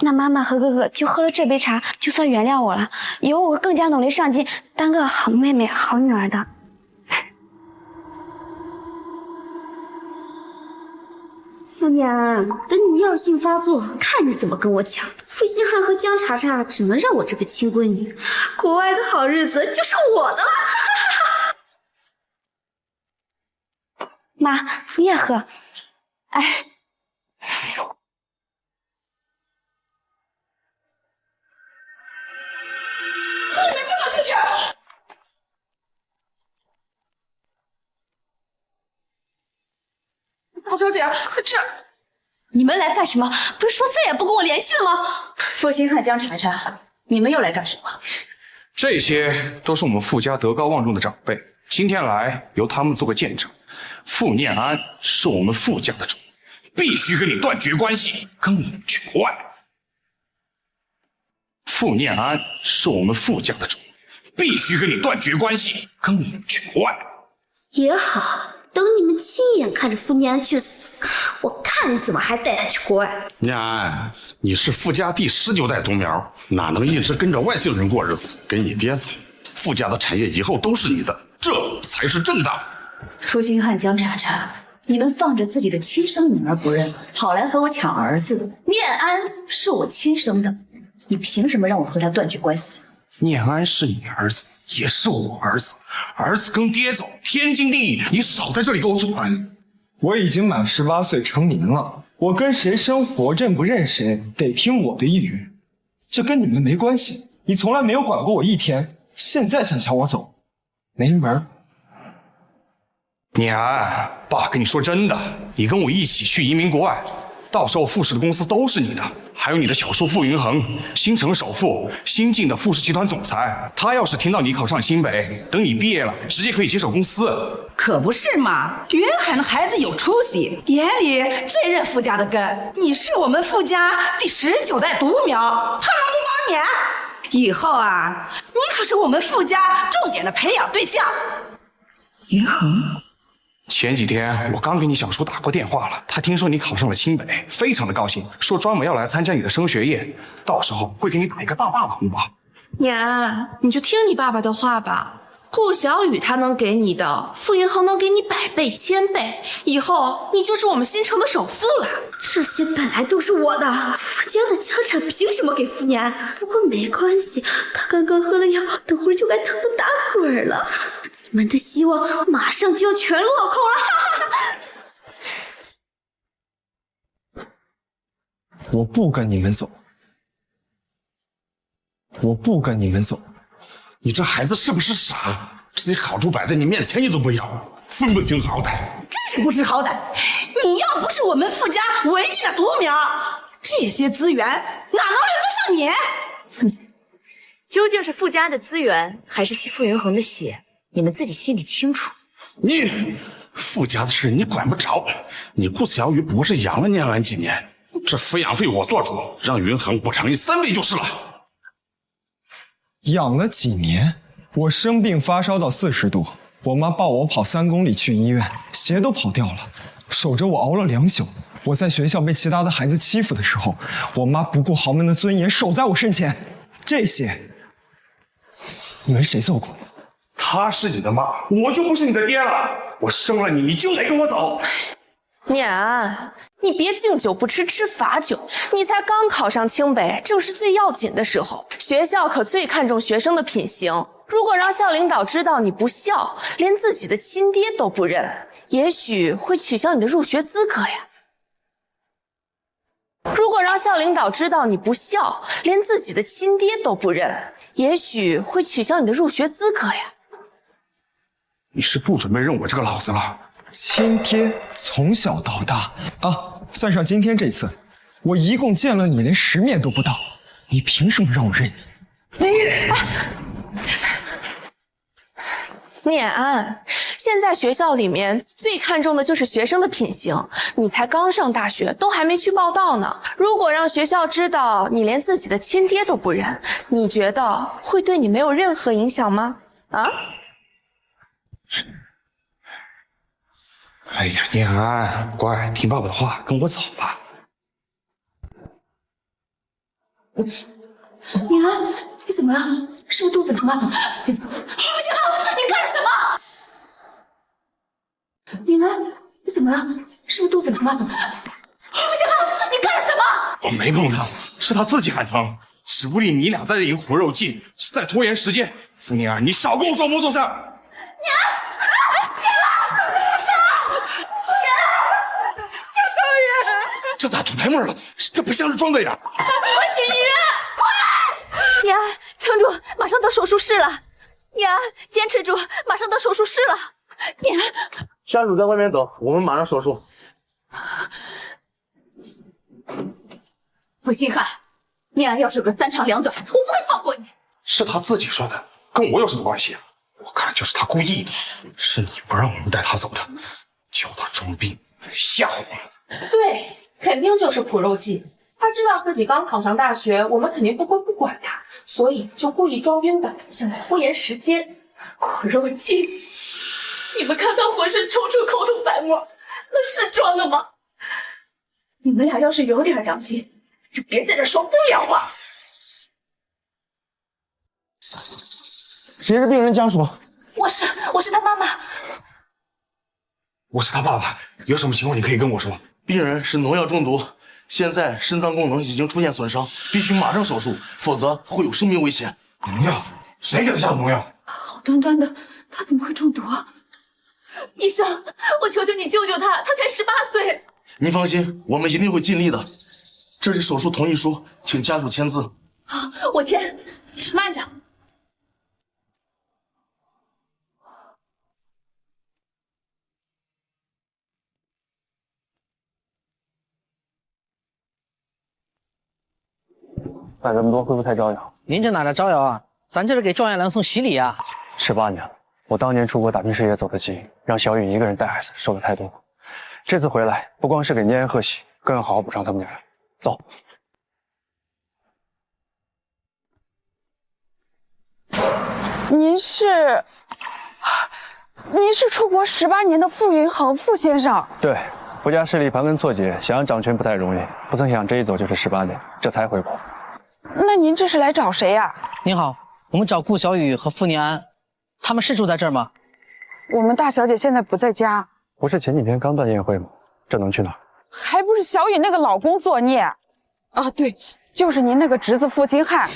那妈妈和哥哥就喝了这杯茶，就算原谅我了。以后我会更加努力上进，当个好妹妹、好女儿的。傅念安，等你药性发作，看你怎么跟我抢。傅辛汉和江茶茶只能让我这个亲闺女，国外的好日子就是我的了。妈，你也喝。哎。你们给我进去！傅小姐，这你们来干什么？不是说再也不跟我联系了吗？负心汉、江查查，你们又来干什么？这些都是我们傅家德高望重的长辈，今天来由他们做个见证。傅念安是我们傅家的种，必须跟你断绝关系，跟我绝外。傅念安是我们傅家的种，必须跟你断绝关系，跟我绝外。也好，等你们亲眼看着傅念安去死，我看你怎么还带他去国外。念安，你是傅家第19代独苗，哪能一直跟着外姓人过日子？跟你爹走，傅家的产业以后都是你的，这才是正道。负心汉、江查查，你们放着自己的亲生女儿不认，跑来和我抢儿子。念安是我亲生的，你凭什么让我和他断绝关系？念安是你儿子，也是我儿子，儿子跟爹走，天经地义，你少在这里给我钻。我已经满18岁成年了，我跟谁生活认不认谁，得听我的一语，这跟你们没关系。你从来没有管过我一天，现在想抢我走，没门儿。念安，爸跟你说真的，你跟我一起去移民国外，到时候傅氏的公司都是你的，还有你的小叔傅云恒，新城首富，新晋的傅氏集团总裁。他要是听到你考上新北，等你毕业了，直接可以接手公司。可不是嘛，云海的孩子有出息，眼里最认傅家的根。你是我们傅家第19代独苗，他能不帮你？以后啊，你可是我们傅家重点的培养对象。云恒。前几天我刚给你小叔打过电话了，他听说你考上了清北，非常的高兴，说专门要来参加你的升学宴，到时候会给你打一个大大的红包。念安，你就听你爸爸的话吧。顾小雨他能给你的，傅云恒能给你100倍、1000倍，以后你就是我们新城的首富了。这些本来都是我的，傅家的家产凭什么给傅念安？不过没关系，他刚刚喝了药，等会儿就该疼得打滚了。你们的希望马上就要全落空了。我不跟你们走，我不跟你们走。你这孩子是不是傻？自己好处摆在你面前你都不要，分不清好歹。真是不知好歹！你要不是我们傅家唯一的独苗，这些资源哪能轮得上你？究竟是傅家的资源，还是吸傅云恒的血？你们自己心里清楚。你傅家的事你管不着，你顾小雨不过是养了念安几年，这抚养费我做主，让云恒补偿你3倍就是了。养了几年？我生病发烧到40度，我妈抱我跑3公里去医院，鞋都跑掉了，守着我熬了2宿。我在学校被其他的孩子欺负的时候，我妈不顾豪门的尊严守在我身前。这些你们谁做过？她是你的妈，我就不是你的爹了。我生了你，你就得跟我走。念安，你别敬酒不吃吃罚酒。你才刚考上清北，正是最要紧的时候。学校可最看重学生的品行。如果让校领导知道你不孝，连自己的亲爹都不认，也许会取消你的入学资格呀。如果让校领导知道你不孝，连自己的亲爹都不认，也许会取消你的入学资格呀。你是不准备认我这个老子了？亲爹从小到大啊，算上今天这次，我一共见了你连10面都不到，你凭什么让我认你？念安，现在学校里面最看重的就是学生的品行。你才刚上大学，都还没去报到呢。如果让学校知道你连自己的亲爹都不认，你觉得会对你没有任何影响吗？啊？哎呀，念安，乖，听爸爸的话，跟我走吧。念安，你怎么了？是不是肚子疼啊？不行了，你干什么？念安，你怎么了？是不是肚子疼啊？不行了，你干什么？我没碰他，是他自己喊疼。史不利你俩在这里苦肉计，是在拖延时间。傅念安，你少跟我装模作样。这咋吐白沫了？这不像是装的呀！快去医院，快！念安，撑住，马上到手术室了。念安，坚持住，马上到手术室了。念安，家属在外面等，我们马上手术。负心汉，念安要是有个三长两短，我不会放过你。是他自己说的，跟我有什么关系啊？我看就是他故意的，是你不让我们带他走的，叫他装病吓唬我们。对，肯定就是苦肉计。他知道自己刚考上大学，我们肯定不会不管他，所以就故意装晕的，想来拖延时间。苦肉计，你们看他浑身抽出口吐白沫，那是装的吗？你们俩要是有点良心，就别在这说风凉话。谁是病人家属？我是他妈妈。我是他爸爸，有什么情况你可以跟我说。病人是农药中毒，现在肾脏功能已经出现损伤，必须马上手术，否则会有生命危险。农药？谁给他下的农药？好端端的，他怎么会中毒啊？医生，我求求你救救他，他才18岁。您放心，我们一定会尽力的。这是手术同意书，请家属签字。好，我签。慢着。摆这么多会不会太招摇？您这哪叫招摇啊？咱这是给状元郎送喜礼啊！18年了，我当年出国打拼事业走得急，让小雨一个人带孩子，受了太多苦。这次回来，不光是给念安贺喜，更要好好补偿他们俩。走。您是出国18年的傅云恒傅先生？对，傅家势力盘根错节，想要掌权不太容易，不曾想这一走就是18年，这才回国。那您这是来找谁呀？您好，我们找顾小雨和傅念安，他们是住在这儿吗？我们大小姐现在不在家。不是前几天刚办宴会吗？这能去哪儿？还不是小雨那个老公作孽啊！对，就是您那个侄子负心汉，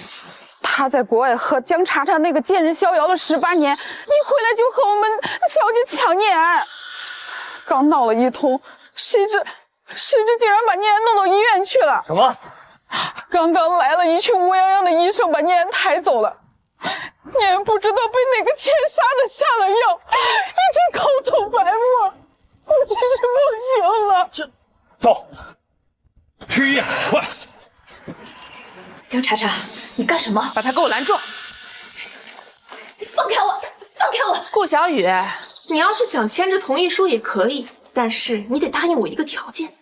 他在国外和江茶茶那个贱人逍遥了18年，一回来就和我们小姐抢念安，刚闹了一通，谁知竟然把念安弄到医院去了。什么？刚刚来了一群乌泱泱的医生，把念安抬走了。念安不知道被哪个欠杀的下了药，一直口吐白沫，我真是不行了。走，去医院，快！江茶茶，你干什么？把他给我拦住！放开我！放开我！顾小雨，你要是想签这同意书也可以，但是你得答应我一个条件。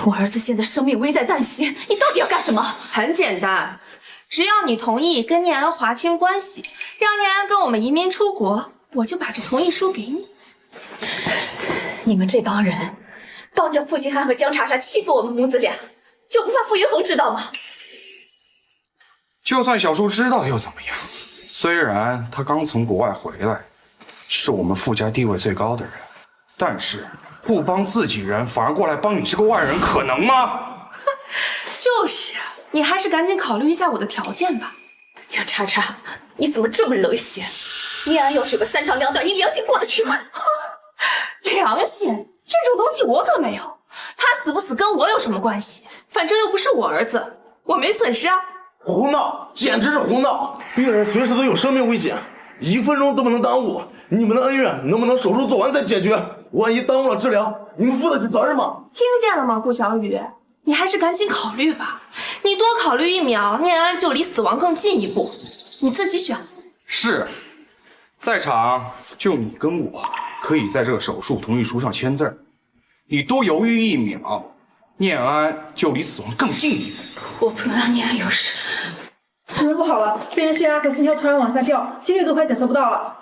我儿子现在生命危在旦夕，你到底要干什么？很简单，只要你同意跟念安划清关系，让念安跟我们移民出国，我就把这同意书给你。你们这帮人帮着傅心汉和江茶茶欺负我们母子俩，就不怕傅云恒知道吗？就算小叔知道又怎么样？虽然他刚从国外回来，是我们傅家地位最高的人，但是不帮自己人，反而过来帮你这个外人，可能吗？就是，你还是赶紧考虑一下我的条件吧。江茶茶，你怎么这么冷血？念安要是有个三长两短，你良心过得去吗？良心这种东西我可没有，他死不死跟我有什么关系？反正又不是我儿子，我没损失啊。胡闹，简直是胡闹！病人随时都有生命危险，1分钟都不能耽误。你们的恩怨能不能手术做完再解决？万一耽误了治疗，你们负得起责任吗？听见了吗，顾小雨？你还是赶紧考虑吧。你多考虑1秒，念安就离死亡更近一步。你自己选。是，在场就你跟我可以在这个手术同意书上签字。你多犹豫1秒，念安就离死亡更近一步。我不能让念安有事。情况不好了，病人血压和心跳突然往下掉，心率都快检测不到了。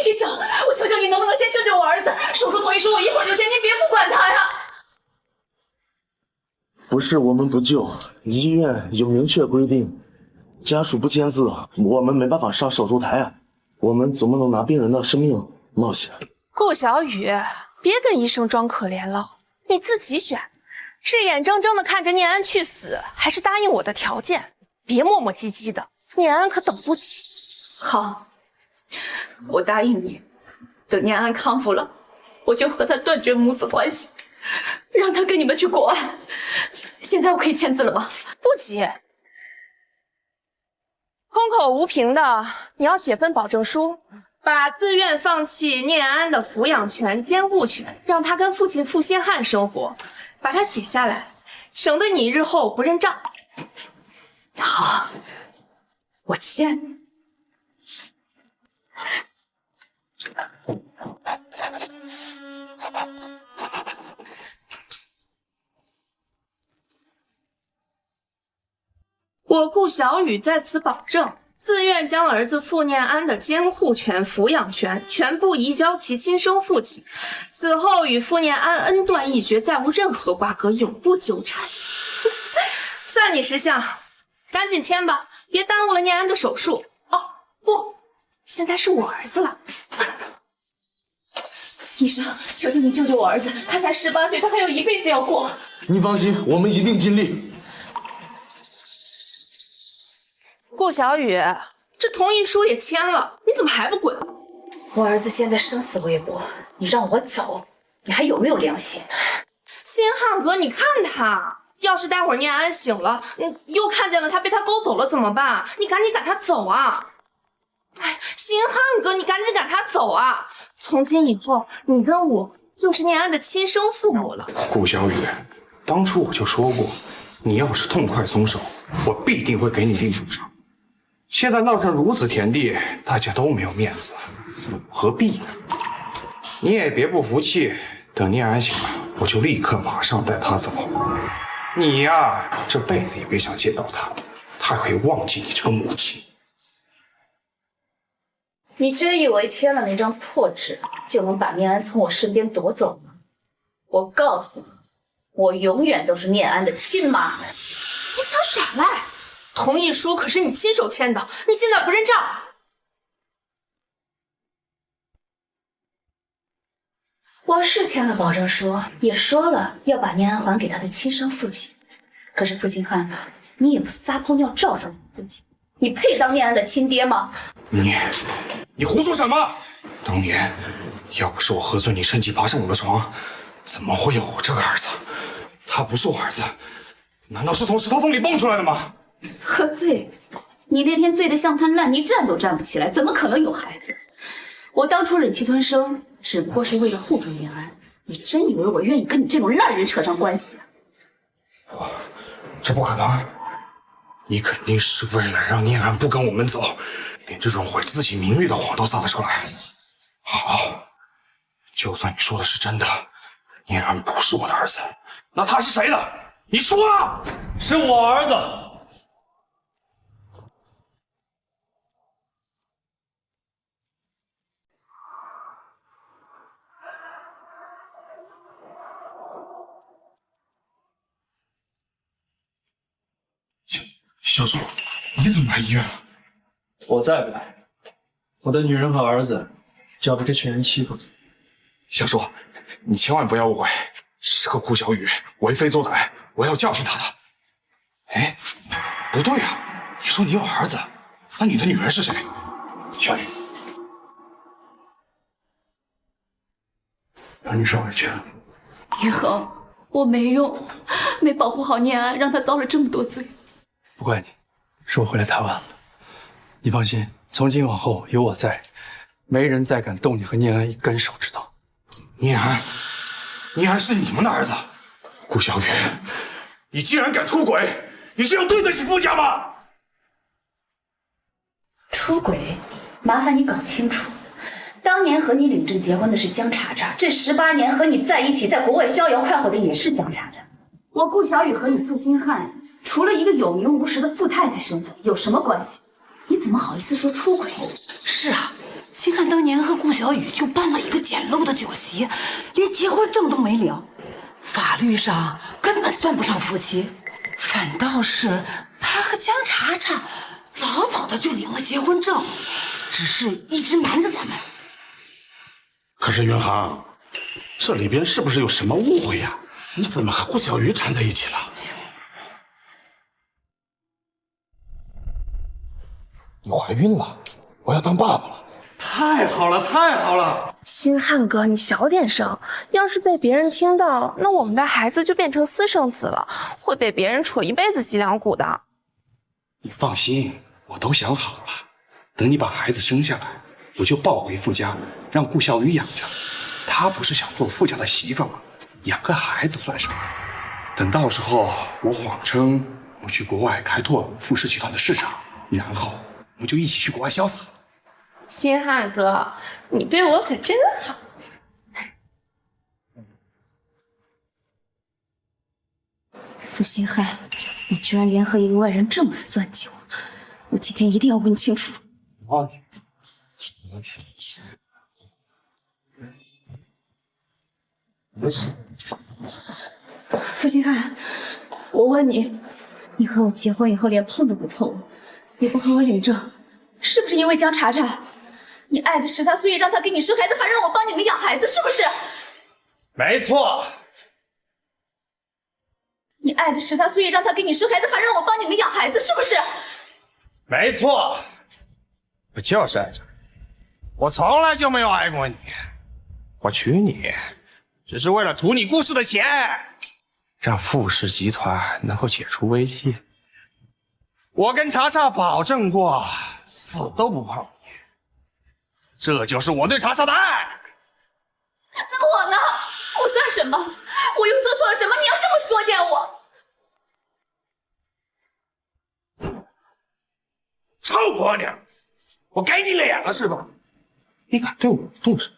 医生，我求求你，能不能先救救我儿子？手术同意书我一会儿就签，您别不管他呀。不是我们不救，医院有明确规定，家属不签字，我们没办法上手术台。我们总不能拿病人的生命冒险。顾小雨，别跟医生装可怜了，你自己选，是眼睁睁的看着念安去死，还是答应我的条件？别磨磨唧唧的，念安可等不起。好，我答应你，等念安康复了，我就和他断绝母子关系，让他跟你们去国外。现在我可以签字了吗？不急，空口无凭的，你要写份保证书，把自愿放弃念安的抚养权、监护权，让他跟父亲负心汉生活，把它写下来，省得你日后不认账。好，我签。我顾小雨在此保证，自愿将儿子傅念安的监护权、抚养权全部移交其亲生父亲，此后与傅念安恩断义绝，再无任何瓜葛，永不纠缠。算你识相，赶紧签吧，别耽误了念安的手术。哦，不，现在是我儿子了。医生，求求你救救我儿子，他才18岁，他还有一辈子要过。你放心，我们一定尽力。顾小雨，这同意书也签了，你怎么还不滚？我儿子现在生死未卜，你让我走，你还有没有良心？星汉哥，你看他，要是待会儿念安醒了，又看见了他被他勾走了怎么办？你赶紧赶他走啊！哎，星汉哥，你赶紧赶他走啊！从今以后，你跟我就是念安的亲生父母了。顾小雨，当初我就说过，你要是痛快松手，我必定会给你立主张。现在闹成如此田地，大家都没有面子，何必呢？你也别不服气，等念安醒了，我就立刻马上带他走。你呀，这辈子也别想见到他，他会忘记你这个母亲。你真以为签了那张破纸就能把念安从我身边夺走吗？我告诉你，我永远都是念安的亲妈。你想耍赖？同意书可是你亲手签的，你现在不认账？我是签了保证书，也说了要把念安还给他的亲生父亲。可是负心汉，你也不撒泡尿照照你自己，你配当念安的亲爹吗？你胡说什么？当年要不是我喝醉，你趁机爬上我的床，怎么会有我这个儿子？他不是我儿子，难道是从石头缝里蹦出来的吗？喝醉？你那天醉得像滩烂泥，站都站不起来，怎么可能有孩子？我当初忍气吞声，只不过是为了护住念安。你真以为我愿意跟你这种烂人扯上关系啊？这不可能！你肯定是为了让念安不跟我们走，连这种毁自己名誉的谎都撒了出来。好，就算你说的是真的，念安不是我的儿子，那他是谁的？你说啊！是我儿子。小叔，你怎么来医院了？我再不来，我的女人和儿子就要被这群人欺负死。小叔，你千万不要误会，是个顾小雨为非作歹，我要教训他的。哎，不对啊，你说你有儿子，那你的女人是谁？小雨，让你受委屈了。于恒，我没用，没保护好念安，让他遭了这么多罪。不怪你，是我回来太晚了。你放心，从今往后有我在，没人再敢动你和念安一根手指头。念安是你们的儿子，顾小雨，你竟然敢出轨，你是要对得起傅家吗？出轨？麻烦你搞清楚，当年和你领证结婚的是江查查，这18年和你在一起，在国外逍遥快活的也是江查查。我顾小雨和你负心汉，除了一个有名无实的富太太身份，有什么关系？你怎么好意思说出轨？是啊，星汉当年和顾小雨就办了一个简陋的酒席，连结婚证都没领，法律上根本算不上夫妻，反倒是他和江查查早早的就领了结婚证，只是一直瞒着咱们。可是云航，这里边是不是有什么误会呀？你怎么和顾小雨缠在一起了？你怀孕了，我要当爸爸了。太好了，太好了！星汉哥，你小点声，要是被别人听到，那我们的孩子就变成私生子了，会被别人戳一辈子脊梁骨的。你放心，我都想好了，等你把孩子生下来，我就抱回傅家，让顾小雨养着。她不是想做傅家的媳妇吗？养个孩子算什么？等到时候我谎称我去国外开拓傅氏集团的市场，然后我们就一起去国外潇洒。星汉哥，你对我可真好。傅星汉，你居然联合一个外人这么算计我，我今天一定要问清楚。傅星汉，我问你，你和我结婚以后连碰都不碰我，也不和我领证，是不是因为江茶茶？你爱的是他，所以让他给你生孩子，还让我帮你们养孩子，是不是？没错。你爱的是他，所以让他给你生孩子，还让我帮你们养孩子，是不是？没错。我就是爱着你，我从来就没有爱过你。我娶你，只是为了图你顾氏的钱，让傅氏集团能够解除危机。我跟茶茶保证过，死都不碰你。这就是我对茶茶的爱。那我呢？我算什么？我又做错了什么？你要这么作践我？臭婆娘，我给你脸了是吧？你敢对我动手，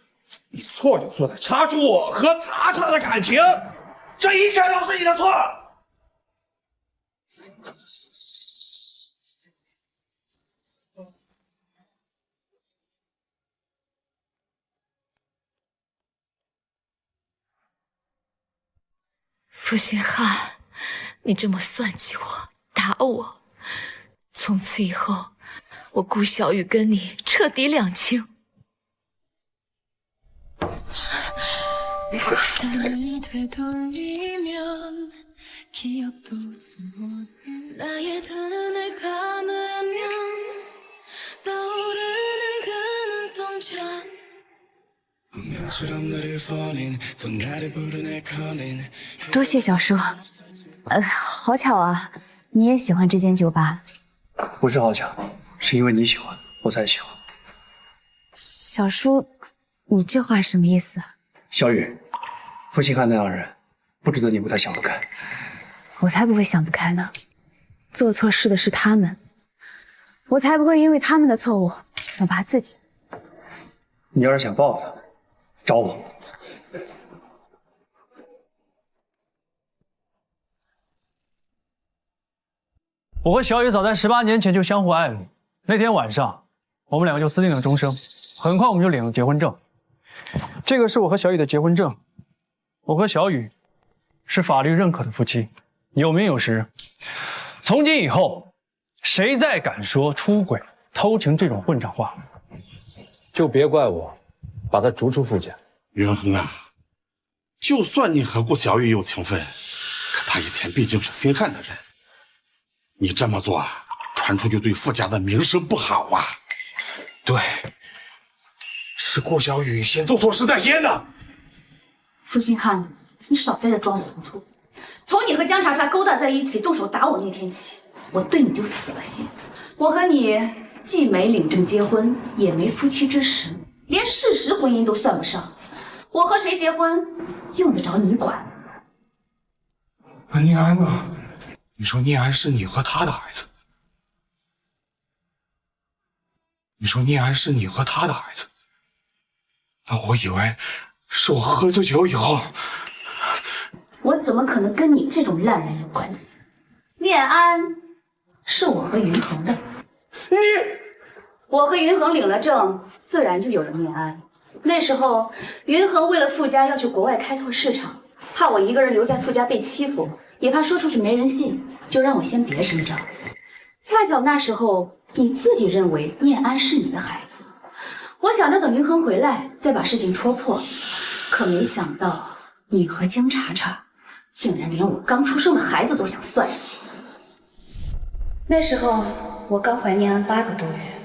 你错就错在插出我和茶茶的感情，这一切都是你的错。傅星汉，你这么算计我，打我，从此以后，我顾小雨跟你彻底两清。多谢小叔。好巧啊，你也喜欢这间酒吧？不是好巧，是因为你喜欢，我才喜欢。小叔，你这话什么意思？小雨，傅星汉那样的人，不值得你为他想不开。我才不会想不开呢，做错事的是他们，我才不会因为他们的错误惩罚自己。你要是想报复他，找我。我和小雨早在18年前就相互爱慕，那天晚上，我们两个就私定了终生。很快我们就领了结婚证，这个是我和小雨的结婚证。我和小雨是法律认可的夫妻，有名有实。从今以后，谁再敢说出轨、偷情这种混账话，就别怪我把他逐出傅家。云恒啊，就算你和顾小雨有情分，可他以前毕竟是星汉的人，你这么做传出去对傅家的名声不好啊。对，是顾小雨先做错事在先的。傅星汉，你少在这装糊涂。从你和江茶茶勾搭在一起，动手打我那天起，我对你就死了心。我和你既没领证结婚，也没夫妻之实，连事实婚姻都算不上。我和谁结婚，用得着你管？那念安呢？你说念安是你和他的孩子？你说念安是你和他的孩子？那我以为是我喝醉酒以后。我怎么可能跟你这种烂人有关系？念安是我和云恒的。我和云恒领了证，自然就有了念安。那时候，云恒为了傅家要去国外开拓市场，怕我一个人留在傅家被欺负，也怕说出去没人信，就让我先别声张。恰巧那时候你自己认为念安是你的孩子，我想着等云恒回来再把事情戳破，可没想到你和江茶茶竟然连我刚出生的孩子都想算计。那时候我刚怀念安8个多月，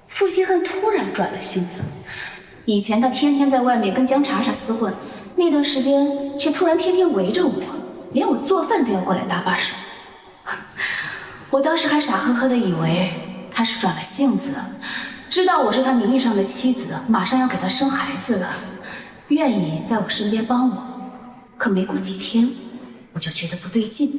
傅星汉突然转了性子。以前他天天在外面跟江茶茶厮混，那段时间却突然天天围着我，连我做饭都要过来搭把手。我当时还傻呵呵的以为他是转了性子，知道我是他名义上的妻子，马上要给他生孩子了，愿意在我身边帮我。可没过几天，我就觉得不对劲。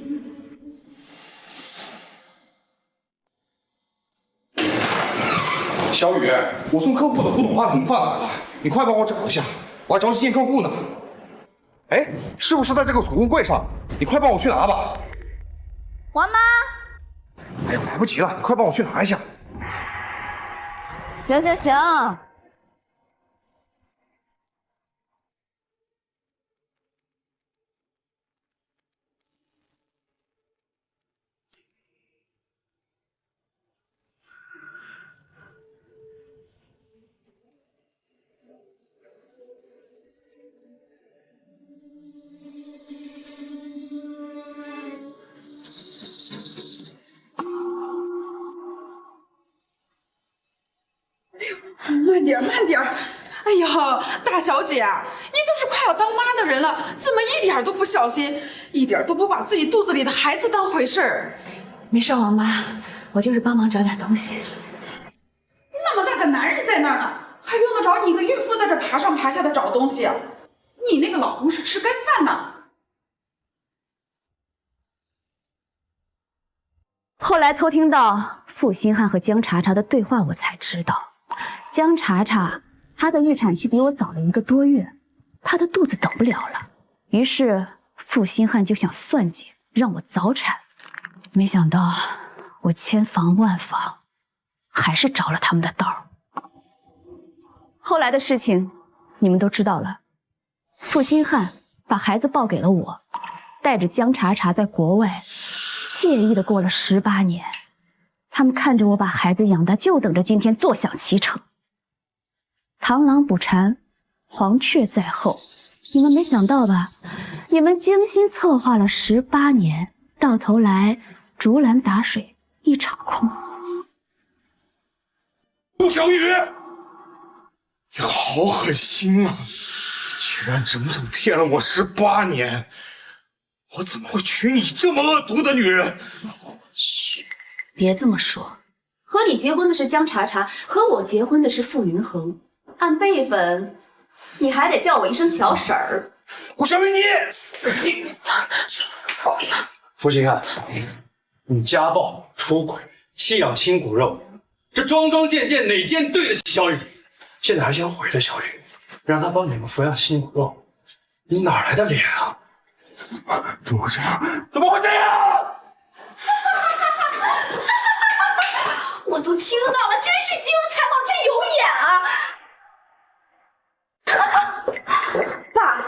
小雨，我送客户的古董花瓶放哪了？你快帮我找一下，我还着急见客户呢。哎，是不是在这个储物柜上？你快帮我去拿吧。王妈，哎呀，来不及了，你快帮我去拿一下。行行行。慢点，慢点！哎呀，大小姐，您都是快要当妈的人了，怎么一点都不小心，一点都不把自己肚子里的孩子当回事儿？没事，王妈，我就是帮忙找点东西。那么大个男人在那儿呢，还用得着你一个孕妇在这爬上爬下的找东西啊？你那个老公是吃干饭呢。后来偷听到傅星汉和江茶茶的对话，我才知道，江茶茶她的预产期比我早了1个多月，她的肚子等不了了。于是傅星汉就想算计，让我早产。没想到我千防万防，还是着了他们的道。后来的事情你们都知道了，傅星汉把孩子抱给了我，带着江茶茶在国外惬意的过了18年，他们看着我把孩子养大，就等着今天坐享其成。螳螂捕蝉，黄雀在后，你们没想到吧？你们精心策划了18年，到头来竹篮打水一场空。陆小雨，你好狠心啊！居然整整骗了我18年，我怎么会娶你这么恶毒的女人？嘘，别这么说。和你结婚的是江茶茶，和我结婚的是傅云恒。按辈分，你还得叫我一声小婶儿。顾小雨，你傅星汉，你家暴、出轨、弃养亲骨肉，这桩桩件件哪件对得起小雨？现在还想毁了小雨，让他帮你们抚养亲骨肉，你哪来的脸啊？怎么会这样？怎么会这样？我都听到了，真是精彩，老天有眼啊！爸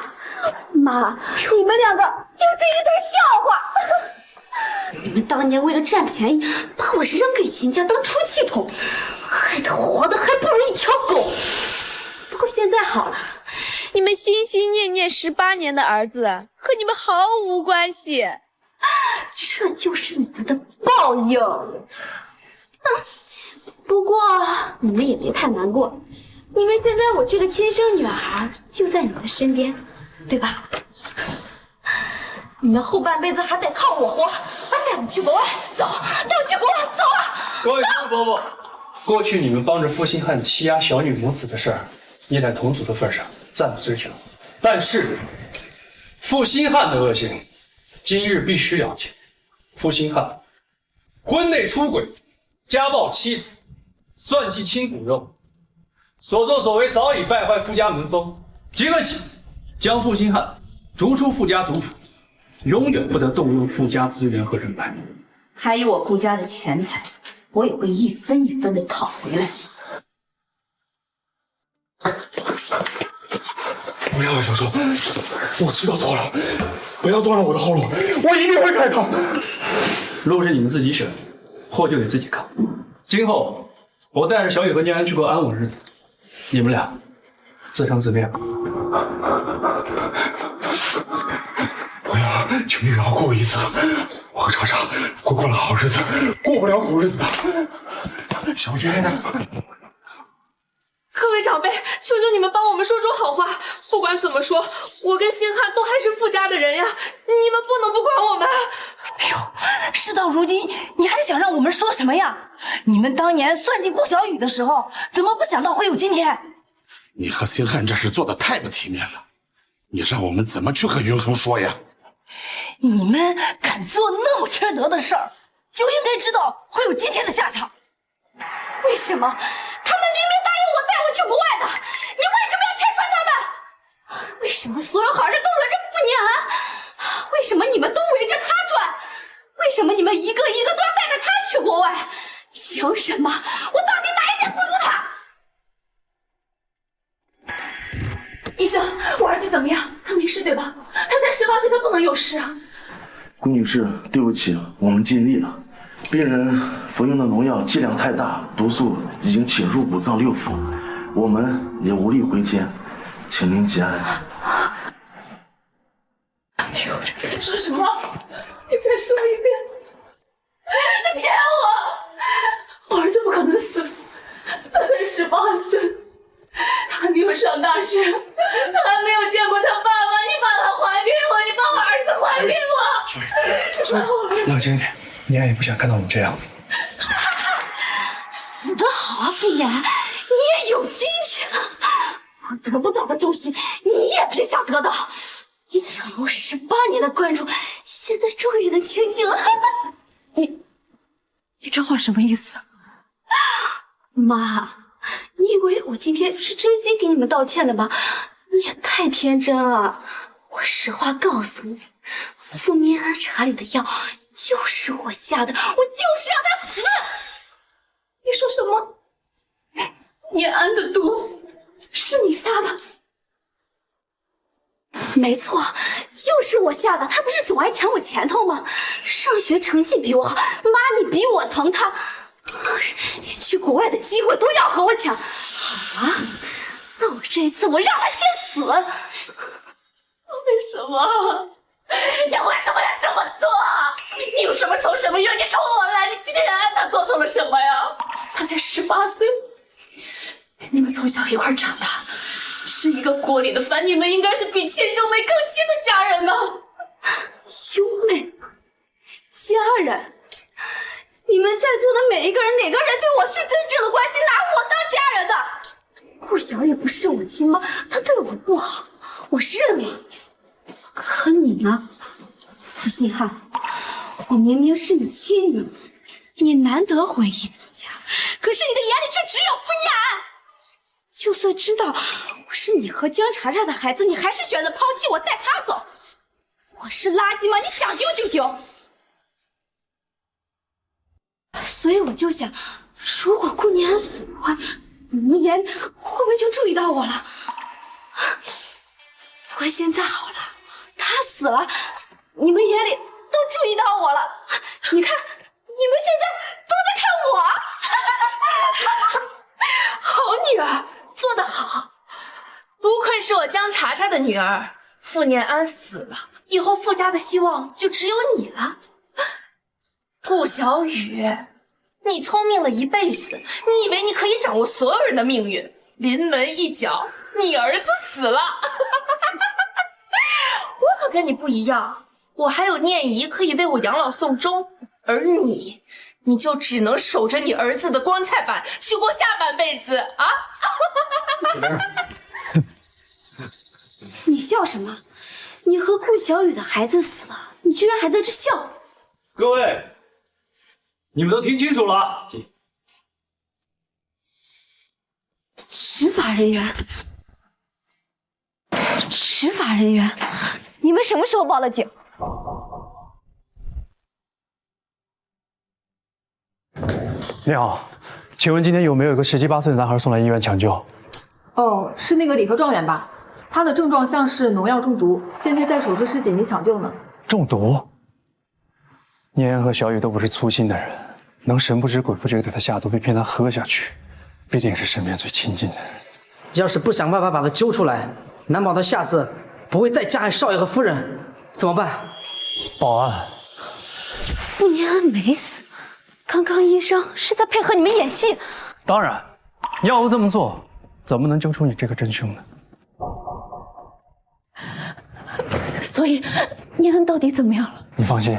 妈，你们两个就是一对笑话。你们当年为了占便宜，把我扔给秦家当出气筒，害得活的还不如一条狗。不过现在好了，你们心心念念18年的儿子和你们毫无关系，这就是你们的报应。不过你们也别太难过，你们现在我这个亲生女儿就在你们的身边，对吧？你们后半辈子还得靠我活，带我去国外，走，带我去国外，走啊！各位伯伯，过去你们帮着傅星汉欺压小女母子的事儿，念在同族的份上，暂不追究。但是傅星汉的恶行，今日必须了结。傅星汉婚内出轨，家暴妻子，算计亲骨肉，所作所为早已败坏傅家门风。即刻起，将傅星汉逐出傅家族谱，永远不得动用傅家资源和人脉。还有我顾家的钱财，我也会一分一分的讨回来。不要啊，小周，我知道错了，不要断了我的后路，我一定会改的。路是你们自己选的，祸就得自己扛。今后我带着小雨和念安去过安稳日子，你们俩自生自灭吧。我要求你饶过我一次，我和茶茶过了好日子，过不了苦日子的。小雨呢？各位长辈，求求你们帮我们说说好话。不管怎么说，我跟星汉都还是傅家的人呀，你们不能不管我们。哎呦，事到如今，你还想让我们说什么呀？你们当年算计顾小雨的时候，怎么不想到会有今天？你和星汉这事做的太不体面了，你让我们怎么去和云恒说呀？你们敢做那么缺德的事儿，就应该知道会有今天的下场。为什么？他们明明答应我带我去国外的，你为什么要拆穿他们？为什么所有好事都轮着傅念安？为什么你们都围着他转？为什么你们一个一个都要带着他去国外？凭什么？我到底哪一点不如他？医生，我儿子怎么样？他没事对吧？他才18岁，他不能有事啊！顾女士，对不起，我们尽力了。病人服用的农药剂量太大，毒素已经侵入五脏六腑，我们也无力回天，请您节哀。你说什么？你再说一遍！你骗我！我儿子不可能死，他才18岁，他还没有上大学，他还没有见过他爸爸。你把他还给我，你把我儿子还给我！冷静点，念安也不想看到你这样子。死得好啊，傅念安，你也有今天。我得不到的东西，你也别想得到。你抢了我18年的关注，现在终于能清醒了。你这话什么意思？妈，你以为我今天是真心给你们道歉的吗？你也太天真了。我实话告诉你，傅念安茶里的药就是我下的，我就是让他死。你说什么？念安的毒是你下的？没错，就是我下的。他不是总爱抢我前头吗？上学成绩比我好，妈你比我疼他，连去国外的机会都要和我抢。好啊，那我这一次我让他先死。为什么？你为什么要这么做？你有什么仇什么怨？你冲我来！你今天安他做错了什么呀？他才18岁，你们从小一块长大，是一个锅里的饭，你们应该是比亲兄妹更亲的家人呢。兄妹，家人，你们在座的每一个人，哪个人对我是真正的关心，拿我当家人的？顾小雨不是我亲妈，她对我不好，我认了。可你呢，傅星汉？我明明是你亲女，你难得回一次家，可是你的眼里却只有傅念安。就算知道我是你和江茶茶的孩子，你还是选择抛弃我，带他走。我是垃圾吗？你想丢就丢。所以我就想，如果顾念安死的话，你们眼里会不会就注意到我了？不过现在好了，他死了，你们眼里都注意到我了。你看，你们现在都在看我。好女儿，做得好，不愧是我江茶茶的女儿。傅念安死了，以后傅家的希望就只有你了。顾小雨，你聪明了一辈子，你以为你可以掌握所有人的命运？临门一脚，你儿子死了。我可跟你不一样，我还有念姨可以为我养老送终，而你就只能守着你儿子的棺材板去过下半辈子啊！你笑什么？你和顾小雨的孩子死了，你居然还在这笑！各位，你们都听清楚了。执法人员，你们什么时候报的警？你好，请问今天有没有一个17、18岁的男孩送来医院抢救？哦，是那个李科状元吧？他的症状像是农药中毒，现在在手术室紧急抢救呢。中毒？念安和小雨都不是粗心的人，能神不知鬼不觉给他下毒，被骗他喝下去，必定是身边最亲近的人。要是不想办法把他揪出来，难保他下次不会再加害少爷和夫人，怎么办？报案。傅念安没死，刚刚医生是在配合你们演戏。当然，要不这么做，怎么能揪出你这个真凶呢？所以念安到底怎么样了？你放心，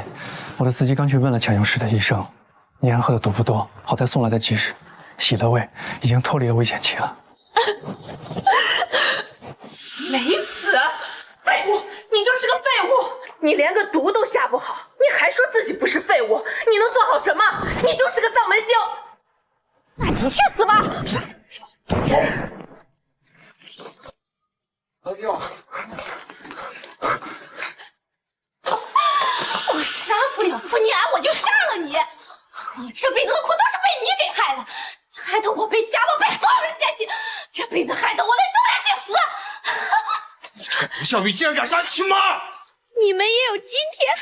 我的司机刚去问了抢救室的医生，念安喝的毒不多，好在送来的及时，洗了胃，已经脱离了危险期了。没死，废物！你就是个废物！你连个毒都下不好，你还说自己不是废物？你能做好什么？你就是个丧门星！那你去死吧！我杀不了傅念安，我就杀了你！我这辈子的苦都是被你给害的，害得我被家暴，被所有人嫌弃，这辈子害得我得动下去死！你这个不孝女竟然敢杀亲妈！你们也有今天！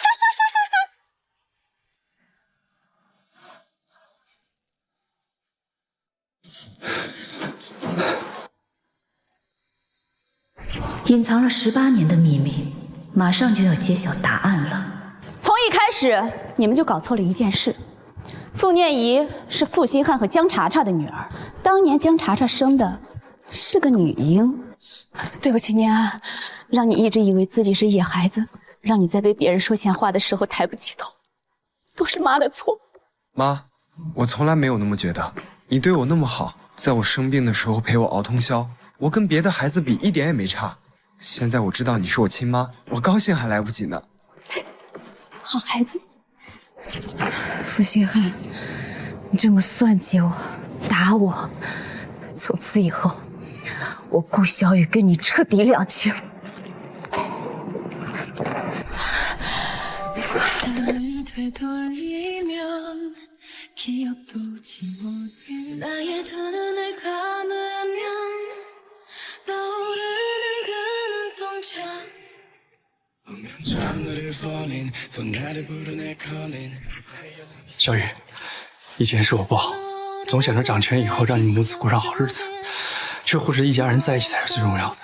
隐藏了18年的秘密，马上就要揭晓答案了。从一开始，你们就搞错了一件事：傅念怡是傅新汉和江茶茶的女儿。当年江茶茶生的是个女婴。对不起，念安，让你一直以为自己是野孩子，让你在被别人说闲话的时候抬不起头，都是妈的错。妈，我从来没有那么觉得。你对我那么好，在我生病的时候陪我熬通宵，我跟别的孩子比一点也没差。现在我知道你是我亲妈，我高兴还来不及呢。好孩子。傅新汉，你这么算计我，打我，从此以后，我顾小雨跟你彻底两清。小雨，以前是我不好，总想着掌权以后让你母子过上好日子，却忽视一家人在一起才是最重要的。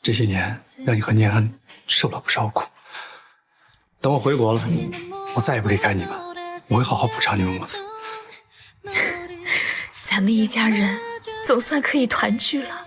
这些年让你和念安受了不少苦，等我回国了，我再也不离开你们，我会好好补偿你们母子。咱们一家人总算可以团聚了。